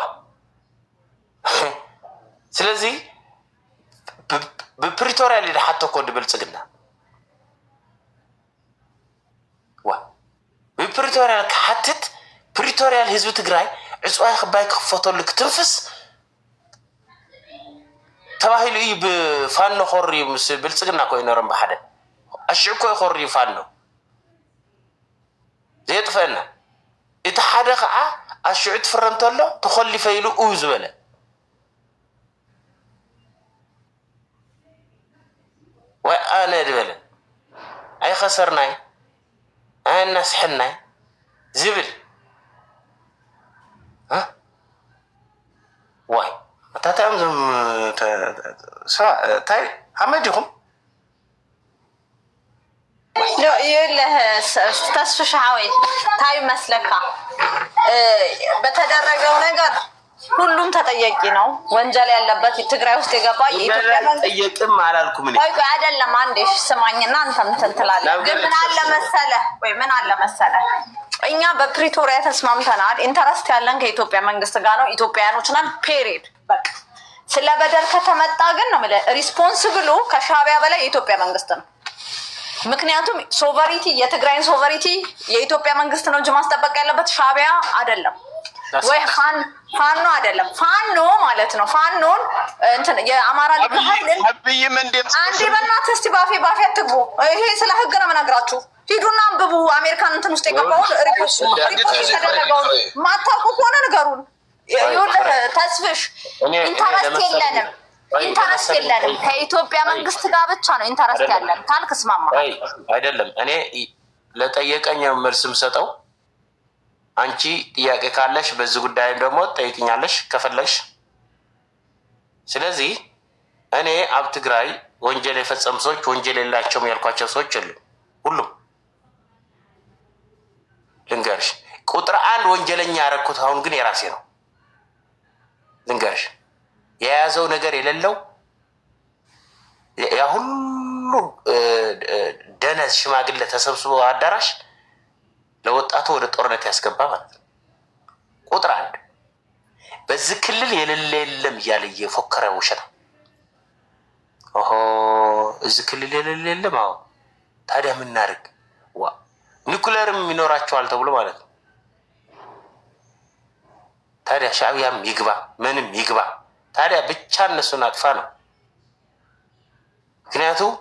ስለዚ በፕሪቶሪያል ይደሓቶ ኮድ ብልጽግና ዋ በፕሪቶሪያል ከሓትት ፕሪቶሪያል ህዝብ ትግራይ ዕፅዋይ ክባይ ክፈተሉ ክትንፍስ ተባሂሉ እዩ ብፋኖ ኮሪ ምስ ብልጽግና ኮይኑ ነረም በሓደ ኣሽዕ ኮይ ኮሪ ፋኖ ዘይጥፈና እቲ ሓደ ከዓ ኣሽዕ ትፍረም ተሎ ተኸሊፈ ኢሉ እዩ ዝበለ ወይ ኣነ ድበለ ኣይኸሰርናይ ኣናስሕናይ ዝብል ዋይ ታታም ዘም ታይ አመድኩም ይልህ ተስፍሻዊ ታይ መስለካ በተደረገው ነገር ሁሉም ተጠያቂ ነው ወንጀል ያለበት ትግራይ ውስጥ የገባ የኢትዮጵያ መንግስት ጠየቅም አላልኩም እኔ ቆይ አይደለም አንዴ ስማኝና አንተም ትንትላለህ ግን ምን አለ መሰለ እኛ በፕሪቶሪያ ተስማምተናል ኢንተረስት ያለን ከኢትዮጵያ መንግስት ጋር ነው ኢትዮጵያኖች ነን ፔሪድ በቃ ስለበደል ከተመጣ ግን ነው ማለት ሪስፖንሲብሉ ከሻቢያ በላይ የኢትዮጵያ መንግስት ነው ምክንያቱም ሶቨሪቲ የትግራይን ሶቨሪቲ የኢትዮጵያ መንግስት ነው እንጂ ማስጠበቅ ያለበት ሻቢያ አይደለም ወይ ፋኖ አይደለም ፋኖ ማለት ነው። ፋኖን እንትን የአማራ ልጅ ኃይልን አብይም እንዴት አንዴ በእናትህ እስቲ ባፌ አትግቡ። ይሄ ስለ ህግ ነው የምነግራችሁ። ሂዱና አንብቡ። አሜሪካን እንትን ውስጥ የገባውን ሪፖርት የተደረገውን ማታውቁ ከሆነ ንገሩን። ይኸውልህ ተስፍሽ ኢንተረስት የለንም ከኢትዮጵያ መንግስት ጋር ብቻ ነው ኢንተረስት ያለን ካልክ እስማማ። አይደለም እኔ ለጠየቀኝ መልስም ሰጠው። አንቺ ጥያቄ ካለሽ በዚህ ጉዳይ ደግሞ ጠይቅኛለሽ ከፈለግሽ። ስለዚህ እኔ አብ ትግራይ ወንጀል የፈጸሙ ሰዎች ወንጀል የላቸውም ያልኳቸው ሰዎች የሉ። ሁሉም ልንገርሽ፣ ቁጥር 1 ወንጀለኛ ያረኩት አሁን ግን የራሴ ነው። ልንገርሽ፣ የያዘው ነገር የሌለው ያ ሁሉ ደነዝ ሽማግሌ ተሰብስቦ አዳራሽ ለወጣቱ ወደ ጦርነት ያስገባ ማለት ነው። ቁጥር 1 በዚህ ክልል የሌለ የለም እያለ እየፎከረ ውሸት። ኦሆ እዚህ ክልል የሌለ የለም። አዎ ታዲያ ምን እናድርግ? ኒኩሌርም ይኖራቸዋል ተብሎ ማለት ነው። ታዲያ ሻዕቢያም ይግባ ምንም ይግባ፣ ታዲያ ብቻ እነሱን አጥፋ ነው። ምክንያቱም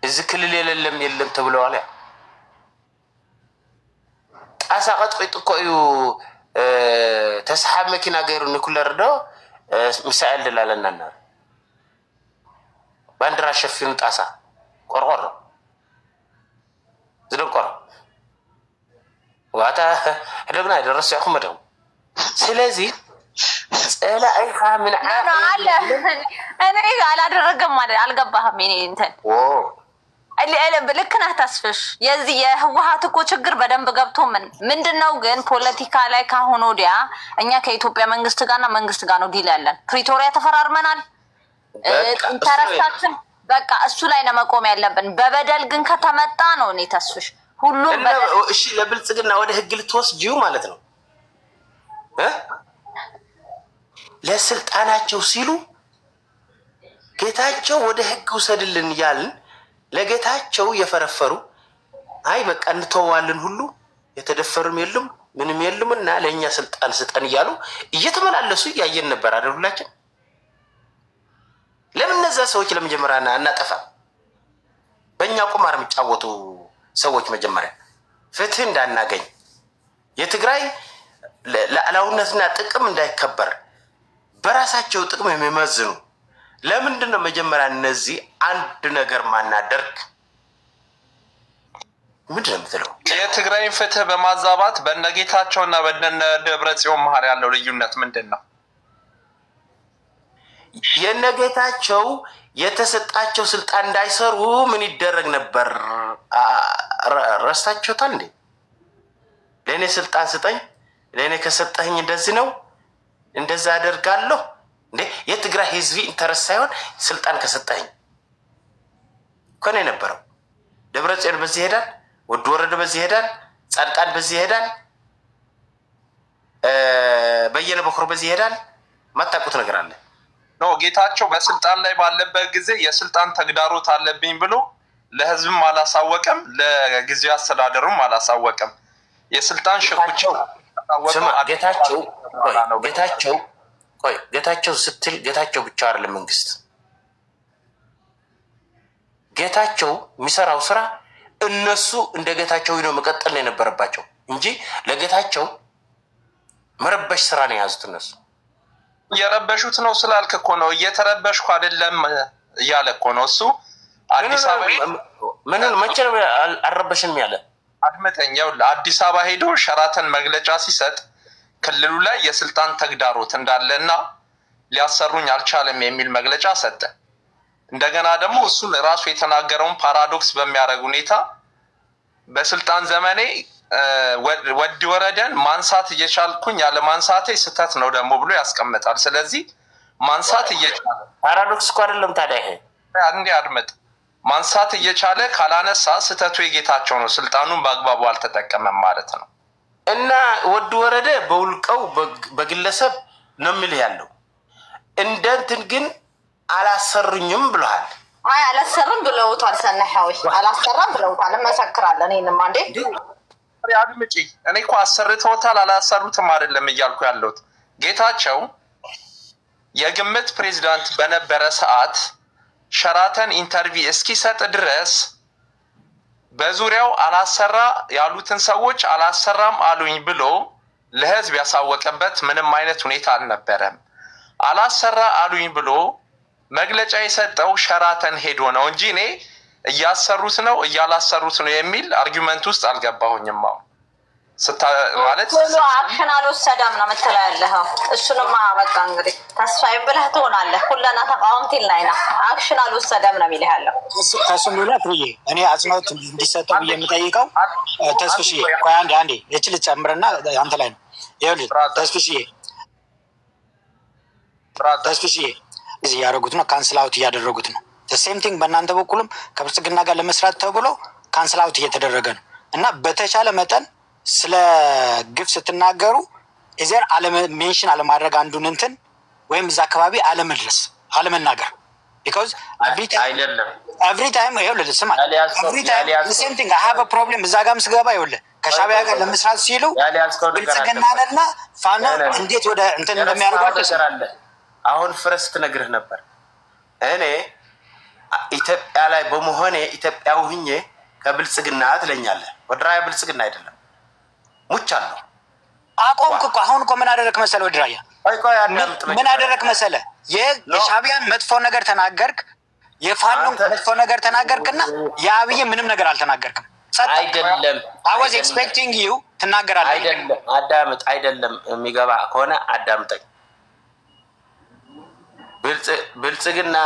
እዚህ ክልል የለም ተብለዋል። ያ ጣሳ ቀጥቅጥ እኮ እዩ ተስሓብ መኪና ገይሩ ኒኩሌር ዶ ሚሳኤል ድላለና ባንዲራ ሸፊኑ ጣሳ ቆርቆሮ ዝደንቆሮ ዋታ ሕደግና ይደረስ ያኹም መደው። ስለዚህ ፀላኢኻ ምን አለ እኔ አላደረገም ማለት አልገባህም። እኔ እንትን ልክ ነህ ተስፍሽ። የዚህ የህወሓት እኮ ችግር በደንብ ገብቶ ምንድነው ግን ፖለቲካ ላይ ካሁን ወዲያ እኛ ከኢትዮጵያ መንግስት ጋርና መንግስት ጋር ነው ዲል ያለን። ፕሪቶሪያ ተፈራርመናል። ኢንተረስታችን በቃ እሱ ላይ ነው መቆም ያለብን። በበደል ግን ከተመጣ ነው እኔ ተስፍሽ ሁሉም እሺ ለብልጽግና ወደ ህግ ልትወስጂው ማለት ነው። ለስልጣናቸው ሲሉ ጌታቸው ወደ ህግ ውሰድልን ያልን ለጌታቸው የፈረፈሩ አይ በቃ እንተዋለን ሁሉ የተደፈሩም የሉም ምንም የሉምና ለኛ ስልጣን ስጠን እያሉ እየተመላለሱ ያየን ነበር አይደል? ሁላችን ለምን እነዛ ሰዎች ለመጀመሪያና እናጠፋ? በእኛ ቁማር የሚጫወቱ ሰዎች መጀመሪያ ፍትህ እንዳናገኝ የትግራይ ለዓላውነትና ጥቅም እንዳይከበር በራሳቸው ጥቅም የሚመዝኑ ለምንድን ነው መጀመሪያ እነዚህ አንድ ነገር ማናደርግ? ምንድን ነው የምትለው? የትግራይን ፍትህ በማዛባት በነጌታቸውና በነ ደብረጽዮን መሀል ያለው ልዩነት ምንድን ነው? የነጌታቸው የተሰጣቸው ስልጣን እንዳይሰሩ ምን ይደረግ ነበር? ረስታችሁታል እንዴ? ለእኔ ስልጣን ስጠኝ፣ ለእኔ ከሰጠኝ እንደዚህ ነው እንደዛ አደርጋለሁ እንዴ? የትግራይ ህዝብ ኢንተረስት ሳይሆን ስልጣን ከሰጠኝ እኮ ነው የነበረው። ደብረጽዮን በዚህ ይሄዳል፣ ወድ ወረደ በዚህ ይሄዳል፣ ጻድቃን በዚህ ይሄዳል፣ በየነ በኩር በዚህ ይሄዳል። ማታውቁት ነገር አለ። ኖ ጌታቸው በስልጣን ላይ ባለበት ጊዜ የስልጣን ተግዳሮት አለብኝ ብሎ ለህዝብም አላሳወቀም፣ ለጊዜያዊ አስተዳደሩም አላሳወቀም። የስልጣን ሽኩቻው ጌታቸው ስትል ጌታቸው ብቻ አይደለም መንግስት። ጌታቸው የሚሰራው ስራ እነሱ እንደ ጌታቸው ነው መቀጠል ነው የነበረባቸው እንጂ ለጌታቸው መረበሽ ስራ ነው የያዙት። እነሱ እየረበሹት ነው ስላልክ እኮ ነው። እየተረበሽኩ አይደለም እያለ እኮ ነው እሱ። አዲስ አበባ ምንን መቼ ነው አልረበሽንም ያለ? አድመጠኝ። አዲስ አበባ ሄዶ ሸራተን መግለጫ ሲሰጥ ክልሉ ላይ የስልጣን ተግዳሮት እንዳለና ሊያሰሩኝ አልቻለም የሚል መግለጫ ሰጠ። እንደገና ደግሞ እሱን ራሱ የተናገረውን ፓራዶክስ በሚያደርግ ሁኔታ በስልጣን ዘመኔ ወዲ ወረደን ማንሳት እየቻልኩኝ ያለ ማንሳቴ ስህተት ነው ደግሞ ብሎ ያስቀምጣል። ስለዚህ ማንሳት እየቻለ ፓራዶክስ እኮ አይደለም ታዲያ። ይሄ አንዴ አድመጥ። ማንሳት እየቻለ ካላነሳ ስህተቱ የጌታቸው ነው። ስልጣኑን በአግባቡ አልተጠቀመም ማለት ነው። እና ወዲ ወረደ በውልቀው በግለሰብ ነው የሚልህ ያለው። እንደንትን ግን አላሰሩኝም ብለሃል። አይ አላሰሩም ብለውታል። ሰናሐዊ አላሰራም ብለውታል። መሰክራለን። እኔንም አንዴ አድምጪ። እኔ እኮ አሰርተውታል አላሰሩትም አይደለም እያልኩ ያለሁት። ጌታቸው የግምት ፕሬዚዳንት በነበረ ሰዓት ሸራተን ኢንተርቪው እስኪሰጥ ድረስ በዙሪያው አላሰራ ያሉትን ሰዎች አላሰራም አሉኝ ብሎ ለህዝብ ያሳወቀበት ምንም አይነት ሁኔታ አልነበረም። አላሰራ አሉኝ ብሎ መግለጫ የሰጠው ሸራተን ሄዶ ነው እንጂ እኔ እያሰሩት ነው እያላሰሩት ነው የሚል አርጊመንት ውስጥ አልገባሁኝም። ማለት ሁሉ አክሽን አልወሰደም ነው የምትለው ያለኸው። እሱንማ በቃ እንግዲህ ተስፋዬ ብለህ ትሆናለህ። ሁለና ተቃዋምቲ ላይና አክሽን አልወሰደም ነው የሚልህ ያለው። ከሱም ሌላ ፍርዬ እኔ አጽንኦት እንዲሰጠው ብዬ የምጠይቀው ተስፍሽዬ፣ ቆይ አንዴ እቺ ልጨምርና አንተ ላይ ነው። ይኸውልህ ተስፍሽዬ እዚህ እያደረጉት ነው፣ ካንስል አውት እያደረጉት ነው። ሴም ቲንግ በእናንተ በኩልም ከብልጽግና ጋር ለመስራት ተብሎ ካንስል አውት እየተደረገ ነው እና በተቻለ መጠን ስለ ግፍ ስትናገሩ እዚያ ሜንሽን አለማድረግ አንዱን እንትን ወይም እዛ አካባቢ አለመድረስ አለመናገር ቢኮዝ ኤቭሪ ታይም ይኸውልህ ስማ ኤቭሪ ታይም ሴም ቲንግ አይ ሃቭ አ ፕሮብሌም እዛ ጋርም ስገባ ይኸውልህ ከሻዕቢያ ጋር ለመስራት ሲሉ ብልጽግናንና ፋኖ እንዴት ወደ እንትን እንደሚያደርጓቸው አሁን ፍረስ ትነግርህ ነበር። እኔ ኢትዮጵያ ላይ በመሆኔ ኢትዮጵያዊ ሁኜ ከብልጽግና ትለኛለህ። ወድራያ ብልጽግና አይደለም ሙቻለሁ። አቆምክ እኮ አሁን እኮ ምን አደረክ መሰለ ወድራያ ምን አደረክ መሰለ የሻዕቢያን መጥፎ ነገር ተናገርክ፣ የፋኖን መጥፎ ነገር ተናገርክና የአብይ ምንም ነገር አልተናገርክም። አይደለም I was expecting you ትናገራለህ። አይደለም አዳምጥ፣ አይደለም የሚገባ ከሆነ አዳምጠኝ። ብልጽግና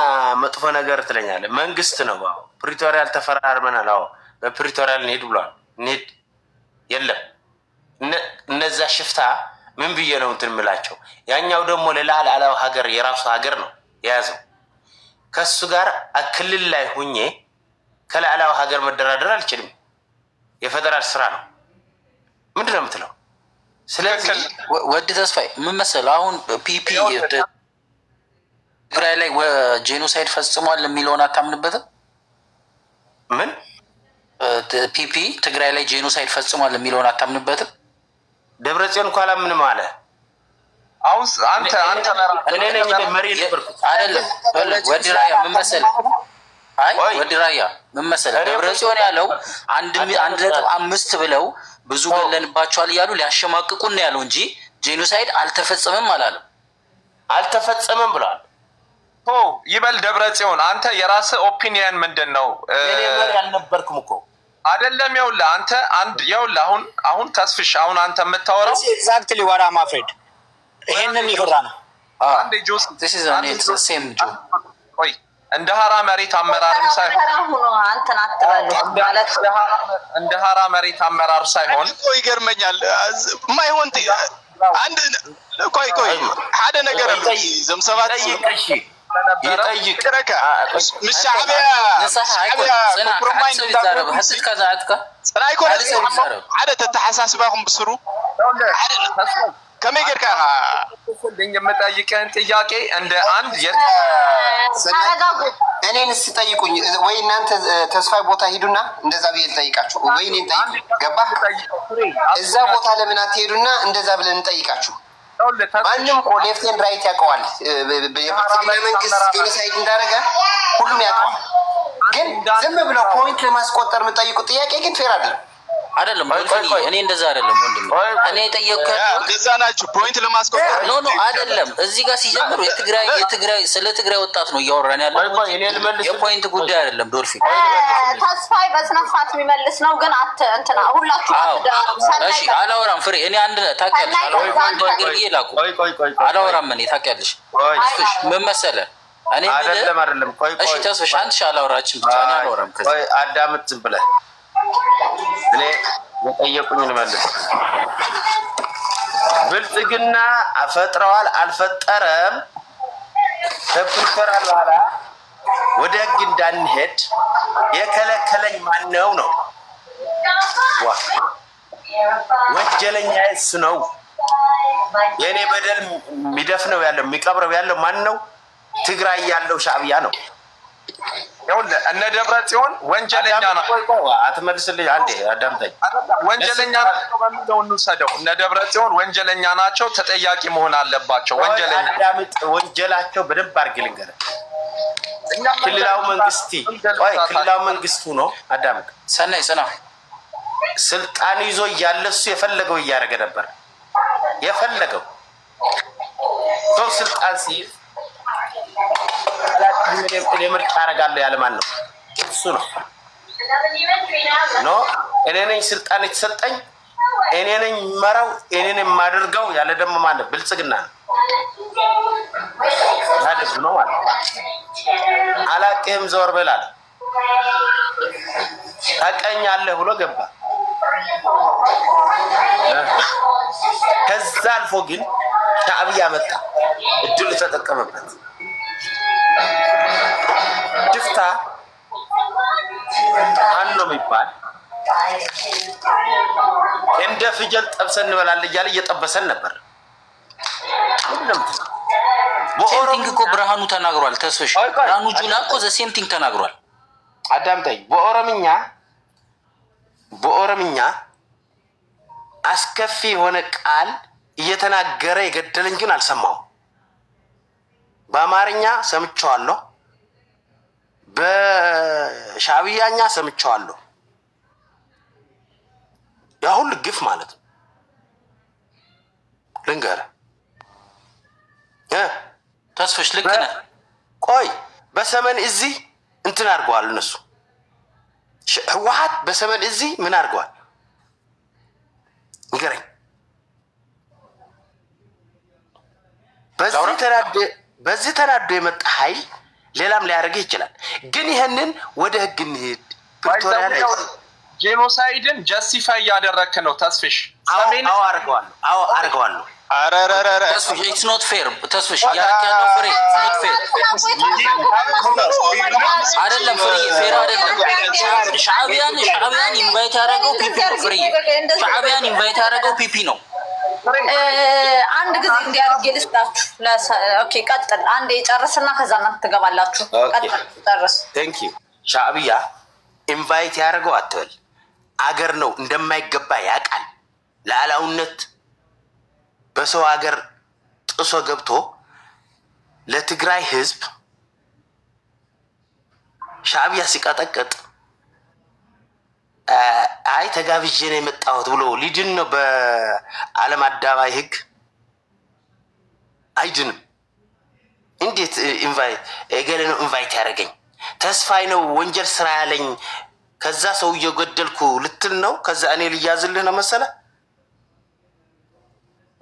መጥፎ ነገር ትለኛለህ። መንግስት ነው ፕሪቶሪያል ተፈራርመናል። አዎ በፕሪቶሪያል እንሂድ ብሏል። እንሂድ የለም እነዛ ሽፍታ ምን ብዬ ነው እንትን የምላቸው? ያኛው ደግሞ ሌላ አላው ሀገር የራሱ ሀገር ነው የያዘው። ከሱ ጋር ክልል ላይ ሁኜ ከላላው ሀገር መደራደር አልችልም። የፌደራል ስራ ነው። ምንድን ነው የምትለው? ስለዚህ ወድ ተስፋዬ ምን መሰለህ አሁን ፒፒ ትግራይ ላይ ጄኖሳይድ ፈጽሟል የሚለውን አታምንበትም? ምን ፒፒ ትግራይ ላይ ጄኖሳይድ ፈጽሟል የሚለውን አታምንበትም? ደብረጽዮን እንኳን አላምንም አለ። አሁን አንተ እኔ ነኝ መሪ ነበርኩ አይደለም። ወድራያ ምን መሰለህ ወድራያ ምን መሰለህ ደብረጽዮን ያለው 1.5 ብለው ብዙ ገለንባቸዋል እያሉ ሊያሸማቅቁን ነው ያለው እንጂ ጄኖሳይድ አልተፈጸመም አላለም። አልተፈጸመም ብሏል። ይበል ደብረጽዮን፣ አንተ የራስህ ኦፒኒየን ምንድን ነው? እኔ መሪ አልነበርኩም እኮ አይደለም። ይኸውልህ አንተ ይኸውልህ አሁን ተስፍሽ አሁን አንተ የምታወራው ኤግዛክትሊ ዋራ ማፍሬድ ይሄንን ይፈራ ነው። አንዴ ጆስ ቆይ እንደ ሀራ መሬት አመራርም ሳይሆን አንተን አትበሉ ማለት እንደ ሀራ መሬት አመራር ሳይሆን ይገርመኛል። ማይሆን አንድ ቆይ ሓደ ነገር ዘምሰባት ይጠይቅ ምሻዕብያ ኮምፕሮማይዝ እንዳረበ ሐሰት ከዛዓትካ صراي كون عدد ተተሐሳስባኩም ብስሩ ከመይ ገርካ ሁሉኝ የምጠይቀን ጥያቄ እንደ አንድ እኔን ስጠይቁኝ ወይ እናንተ ተስፋይ ቦታ ሂዱና እንደዛ ብዬ ልጠይቃችሁ ወይ እኔን ጠይቁ። ገባህ? እዛ ቦታ ለምን አትሄዱና እንደዛ ብለን እንጠይቃችሁ። ማንም እኮ ሌፍት ኤንድ ራይት ያውቀዋል። የብልጽግና መንግስት ጄኖሳይድ እንዳደረገ ሁሉም ያውቀዋል። ግን ዝም ብለው ፖይንት ለማስቆጠር የምጠይቁት ጥያቄ ግን ፌር አይደለም። እኔ እንደዛ አይደለም ወንድም፣ እኔ ጠየቅኩህ እንደዛ ናችሁ ፖይንት ለማስቆጠር ኖ አይደለም። እዚህ ጋር ሲጀምሩ የትግራይ ስለ ትግራይ ወጣት ነው እያወራን ያለው የፖይንት ጉዳይ አይደለም። ዶልፊ ተስፋዬ በስነፋት የሚመልስ ነው። ግን እንትና ሁላችሁ እሺ አላወራም። ፍሬ እኔ አንድ ታውቂያለሽ አላወራም። እኔ ታውቂያለሽ ምን መሰለህ እኔ አይደለም እሺ ተስፋሽ አንተ አላወራችም ብቻ እኔ አላወራም። ከዛ አዳምጥ ዝም ብለህ እኔ የጠየቁኝ ልመልስ። ብልጽግና ፈጥረዋል አልፈጠረም ተፕሪቶሪያል በኋላ ወደ ህግ እንዳንሄድ የከለከለኝ ማነው ነው? ወንጀለኛ እሱ ነው። የኔ በደል የሚደፍነው ያለው የሚቀብረው ያለው ማን ነው? ትግራይ ያለው ሻዕቢያ ነው። ይኸውልህ እነ ደብረ ጽዮን ወንጀለኛ ናቸው። አትመልስልኝ፣ አንዴ አዳምጠኝ። ወንጀለኛ ናቸው በሚለው እንውሰደው። እነ ደብረ ጽዮን ወንጀለኛ ናቸው፣ ተጠያቂ መሆን አለባቸው። ወንጀለኛ ወንጀላቸው በደንብ አድርጌ ልንገርህ። ክልላዊ መንግስቱ ነው። አዳምጥ ሰናይ ጽና ስልጣን ይዞ እያለ እሱ የፈለገው እያደረገ ነበር። የፈለገው ሰው ስልጣን ሲይዝ እኔ ምርጫ አደርጋለሁ ያለ ማን ነው? እሱ ነው። እኔ ነኝ ስልጣን የተሰጠኝ፣ እኔ ነኝ የምመራው፣ እኔ ነኝ የማደርገው ያለ ደግሞ ማን ነው? ብልጽግና ነው። ያደግ ነው ማለት አላቅህም ዘወር በል አለ። ታውቀኛለህ ብሎ ገባ። ከዛ አልፎ ግን ሻዕቢያ መጣ፣ እድሉ ተጠቀመበት። ድፍታ አኖ የሚባል እንደ ፍየል ጠብሰን እንበላለን እያለ እየጠበሰን ነበር። ሴምቲንግ እኮ ብርሃኑ ተናግሯል። ተስፍሽ ብርሃኑ ጁላ እኮ ሴምቲንግ ተናግሯል። አዳምጠኝ። በኦሮምኛ አስከፊ የሆነ ቃል እየተናገረ የገደለኝ ግን አልሰማሁም። በአማርኛ ሰምቼዋለሁ፣ በሻዕቢያኛ ሰምቼዋለሁ። ያ ሁሉ ግፍ ማለት ነው። ልንገርህ ተስፍሽ ልክ ነህ። ቆይ በሰሜን እዚህ እንትን አድርገዋል እነሱ። ህወሓት በሰሜን እዚህ ምን አድርገዋል ንገረኝ። በዚህ ተናዶ የመጣ ኃይል ሌላም ሊያደርግ ይችላል። ግን ይህንን ወደ ህግ እንሄድ። ፕሪቶሪያ ላይ ጄኖሳይድን ጀስቲፋይ እያደረግክ ነው ተስፍሽ። አርገዋለሁ። ተስፍሽ ኢትስ ኖት ፌር። ተስፍሽ ያረክ ያለው ፍሬ ኢትስ ኖት ፌር አይደለም። ፍሬ ፌር አይደለም። ሻዕቢያን ኢንቫይት ያደረገው ፒፒ ነው። ፍሬ ሻዕቢያን ኢንቫይት ያደረገው ፒፒ ነው። አንድ ጊዜ እንዲያርግ ልስጣችሁ። ኦኬ ቀጥል። አንዴ ጨርስና ከዛ እናንተ ትገባላችሁ። ቀጥል ጨርስ። ቴንክ ዩ። ሻዕቢያ ኢንቫይት ያደረገው አትበል። አገር ነው እንደማይገባ ያውቃል። ለዓላውነት በሰው ሀገር ጥሶ ገብቶ ለትግራይ ህዝብ ሻዕቢያ ሲቀጠቅጥ አይ ተጋብዤ ነው የመጣሁት ብሎ ሊድን ነው። በዓለም አደባባይ ህግ አይድንም። እንዴት ኢንቫይት እገሌ ነው ኢንቫይት ያደረገኝ ተስፋዬ ነው ወንጀል ስራ ያለኝ ከዛ ሰው እየገደልኩ ልትል ነው? ከዛ እኔ ልያዝልህ ነው መሰለ?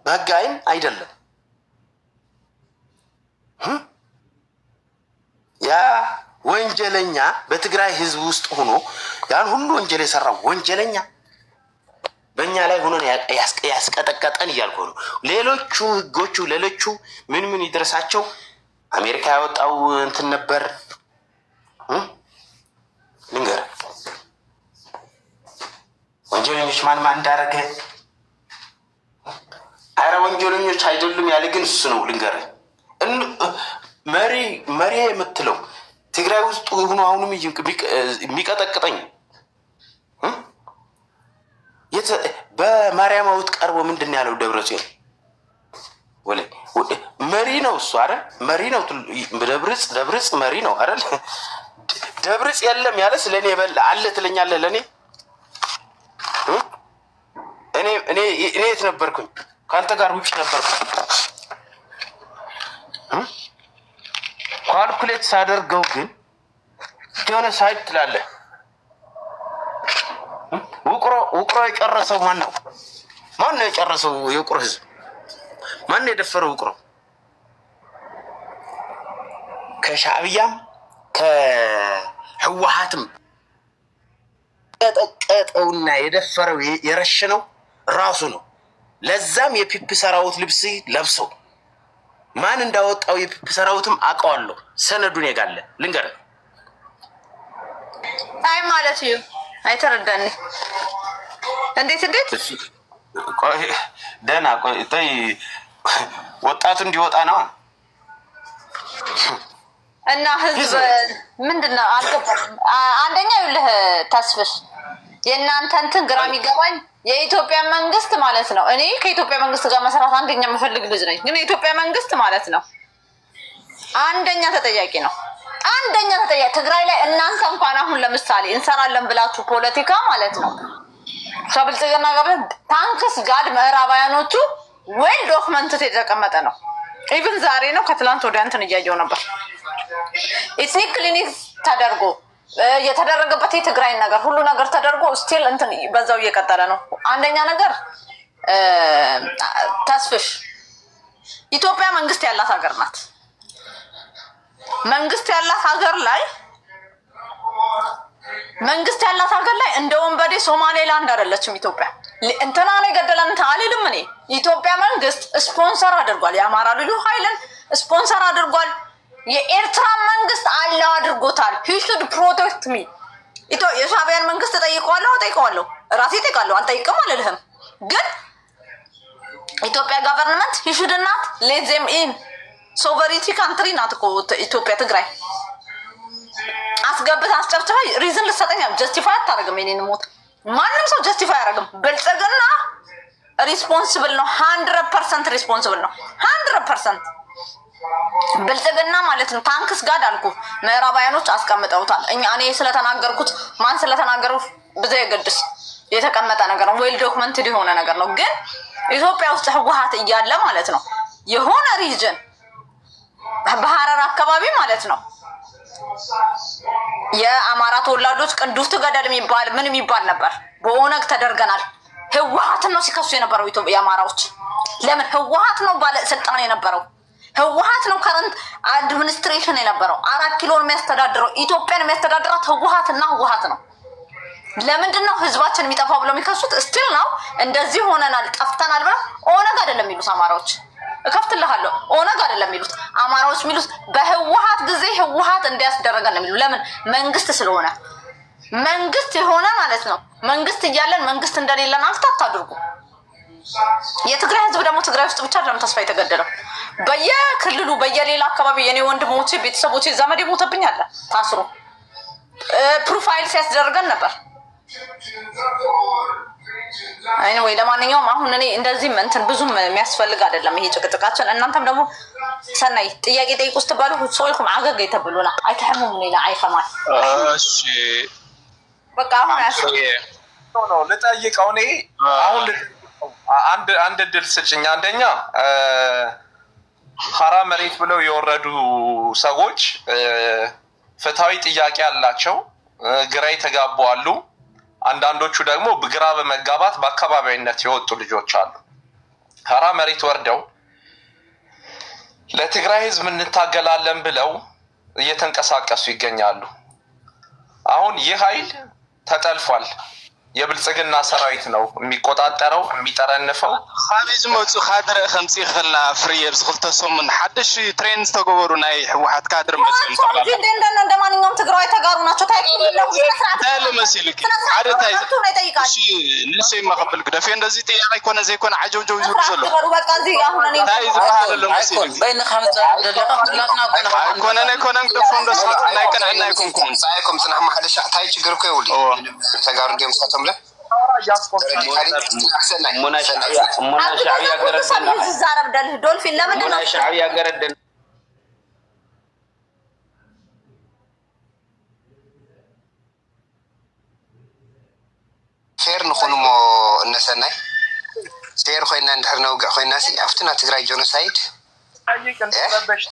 በህግ አይን አይደለም። ያ ወንጀለኛ በትግራይ ህዝብ ውስጥ ሆኖ ያን ሁሉ ወንጀል የሰራው ወንጀለኛ በእኛ ላይ ሆኖ ያስቀጠቀጠን እያልኩ ነው። ሌሎቹ ህጎቹ ሌሎቹ ምን ይድረሳቸው። አሜሪካ ያወጣው እንትን ነበር። ልንገርህ ወንጀለኞች ማን እንዳረገ። አረ ወንጀለኞች አይደሉም ያለ ግን እሱ ነው። ልንገርህ መሪ የምትለው ትግራይ ውስጥ ሆኖ አሁንም የሚቀጠቅጠኝ በማርያማዊት ቀርቦ ምንድን ያለው ደብረጽዮን መሪ ነው እሱ አይደል? መሪ ነው። ደብርጽ መሪ ነው አይደል? ደብርጽ የለም ያለ ስለኔ በል አለ ትለኛለህ ለኔ። እኔ የት ነበርኩኝ? ከአንተ ጋር ውጭ ነበርኩኝ። ካልኩሌት ሳደርገው ግን የሆነ ሳይድ ትላለህ። ውቅሮ የጨረሰው ማን ነው? ማን ነው የጨረሰው? የውቅሮ ህዝብ ማን ነው የደፈረው? ውቅሮ ከሻዕቢያም ከህወሓትም የጠቀጠውና የደፈረው የረሸነው ራሱ ነው። ለዛም የፒፒ ሰራዊት ልብስ ለብሰው ማን እንዳወጣው የፒፒ ሰራዊትም አውቀዋለሁ። ሰነዱን የጋለ ልንገርህ። አይ ማለት እዩ አይተረዳኒ። እንዴት ቆይ ደህና ቆይ ተይ፣ ወጣቱ እንዲወጣ ነው። እና ህዝብ ምንድነው አልገባኝም። አንደኛ ይኸውልህ ተስፍሽ የእናንተ እንትን ግራ የሚገባኝ የኢትዮጵያ መንግስት ማለት ነው። እኔ ከኢትዮጵያ መንግስት ጋር መስራት አንደኛ የምፈልግ ልጅ ነኝ። ግን የኢትዮጵያ መንግስት ማለት ነው አንደኛ ተጠያቂ ነው። አንደኛ ተጠያቂ ትግራይ ላይ እናንተ እንኳን አሁን ለምሳሌ እንሰራለን ብላችሁ ፖለቲካ ማለት ነው ከብልጽግና ጋር ታንክስ ጋድ ምዕራባውያኖቹ ዌል ዶክመንትድ የተቀመጠ ነው። ኢቭን ዛሬ ነው ከትላንት ወዲያ እንትን እያየው ነበር። ኢትኒክ ክሊኒክ ተደርጎ የተደረገበት የትግራይ ነገር ሁሉ ነገር ተደርጎ ስቲል እንትን በዛው እየቀጠለ ነው። አንደኛ ነገር ተስፍሽ ኢትዮጵያ መንግስት ያላት ሀገር ናት። መንግስት ያላት ሀገር ላይ እንደ ወንበዴ ሶማሌላንድ አይደለችም ኢትዮጵያ። እንትና ነው ገደለን ታልልም። እኔ ኢትዮጵያ መንግስት ስፖንሰር አድርጓል። የአማራ ልዩ ኃይልን ስፖንሰር አድርጓል። የኤርትራ መንግስት አለው አድርጎታል። he should protect me። የሻዕቢያን መንግስት ጠይቀዋለሁ ራሴ ጠይቃለሁ። አልጠይቅም አልልህም። ግን ኢትዮጵያ ገቨርንመንት he should not let them in። ሶቨሪቲ ካንትሪ ናት እኮ ኢትዮጵያ። ትግራይ አስገብተህ አስጨፍጭፈህ ሪዝን ልትሰጠኝ ጀስቲፋይ አታደርግም። የኔን ሞት ማንም ሰው ጀስቲፋይ አያደርግም። ብልጽግና ሪስፖንሲብል ነው። 100% ሪስፖንሲብል ነው። 100% ብልጽግና ማለት ነው። ታንክስ ጋድ አልኩ ምዕራባውያኖች አስቀምጠውታል። እኔ ስለተናገርኩት ማን ስለተናገሩ ብዙ የገድስ የተቀመጠ ነገር ነው። ዌል ዶክመንትድ የሆነ ነገር ነው። ግን ኢትዮጵያ ውስጥ ህወሓት እያለ ማለት ነው የሆነ ሪጅን በሐረር አካባቢ ማለት ነው የአማራ ተወላጆች ቅዱስ ገደል የሚባል ምን የሚባል ነበር። በኦነግ ተደርገናል። ህወሓትን ነው ሲከሱ የነበረው የአማራዎች። ለምን ህወሓት ነው ባለስልጣን የነበረው። ህወሓት ነው ከረንት አድሚኒስትሬሽን የነበረው። 4 ኪሎን የሚያስተዳድረው ኢትዮጵያን የሚያስተዳድራት ህወሓት ነው። ለምንድን ነው ህዝባችን የሚጠፋው ብለው የሚከሱት? ስቲል ነው እንደዚህ ሆነናል ጠፍተናል ብለው ኦነግ አይደለም የሚሉት አማራዎች። እከፍትልሃለሁ ኦነግ አይደለም የሚሉት አማራዎች የሚሉት በህወሓት ጊዜ ህወሓት እንዲያስደረገን ነው የሚሉ። ለምን? መንግስት ስለሆነ መንግስት የሆነ ማለት ነው። መንግስት እያለን መንግስት እንደሌለን አታድርጉ። የትግራይ ህዝብ ደግሞ ትግራይ ውስጥ ብቻ አይደለም ተስፋ የተገደለው በየክልሉ በየሌላ አካባቢ የኔ ወንድሞቼ ቤተሰቦቼ ዘመዴ ሞተብኝ አለ ታስሮ ፕሮፋይል ሲያስደርገን ነበር። ወይ ለማንኛውም አሁን እኔ እንደዚህ እንትን ብዙም የሚያስፈልግ አይደለም ይሄ ጭቅጭቃችን። እናንተም ደግሞ ሰናይ ጥያቄ ጠይቁ ስትባሉ ሶልኩም አገገ ይተብሉና አይተሐሙም ሌላ አይፈማል። እሺ በቃ አሁን ነው ልጠይቀው። እኔ አሁን አንድ እድል ስጭኝ። አንደኛ ሀራ መሬት ብለው የወረዱ ሰዎች ፍትሃዊ ጥያቄ አላቸው፣ ግራ የተጋቡ አሉ። አንዳንዶቹ ደግሞ ግራ በመጋባት በአካባቢነት የወጡ ልጆች አሉ። ሀራ መሬት ወርደው ለትግራይ ህዝብ እንታገላለን ብለው እየተንቀሳቀሱ ይገኛሉ። አሁን ይህ ኃይል ተጠልፏል። የብልጽግና ሰራዊት ነው የሚቆጣጠረው የሚጠረንፈው። ኻቢዝ መፁ ካድረ ከምፂ ክልና ፍርየር ዝክልተሶምን ሓደሽ ትሬን ዝተገበሩ ናይ ህወሓት ካድረ መፁ እንደማንኛውም ትግራዋይ ተጋሩ ናቸው። ታይለ መሲልክ ዓደታይ ንሰይ ማኸብል ግደፍ እንደዚህ ጥያቄ ይኮነ ዘይኮነ ዓጀውጀው ይዝሩ ዘሎ ታይ ዝበሃል ኣሎ መሲልክ በይን ከምዛ ደለካ ክላትና ኮነን ክደፎም ደስ ናይ ቀንዕና ይኩንኩም ሳይኩም ስናሕ ማሕደሻ ታይ ችግር እኮ ይውል ተጋሩ ዲም ሳቶም ለ ፌር ንኹኑ ሞ እነሰናይ ፌር ኮይና እንድሕር ነውግዕ ኮይና ሲ ኣብትና ትግራይ ጆኖሳይድ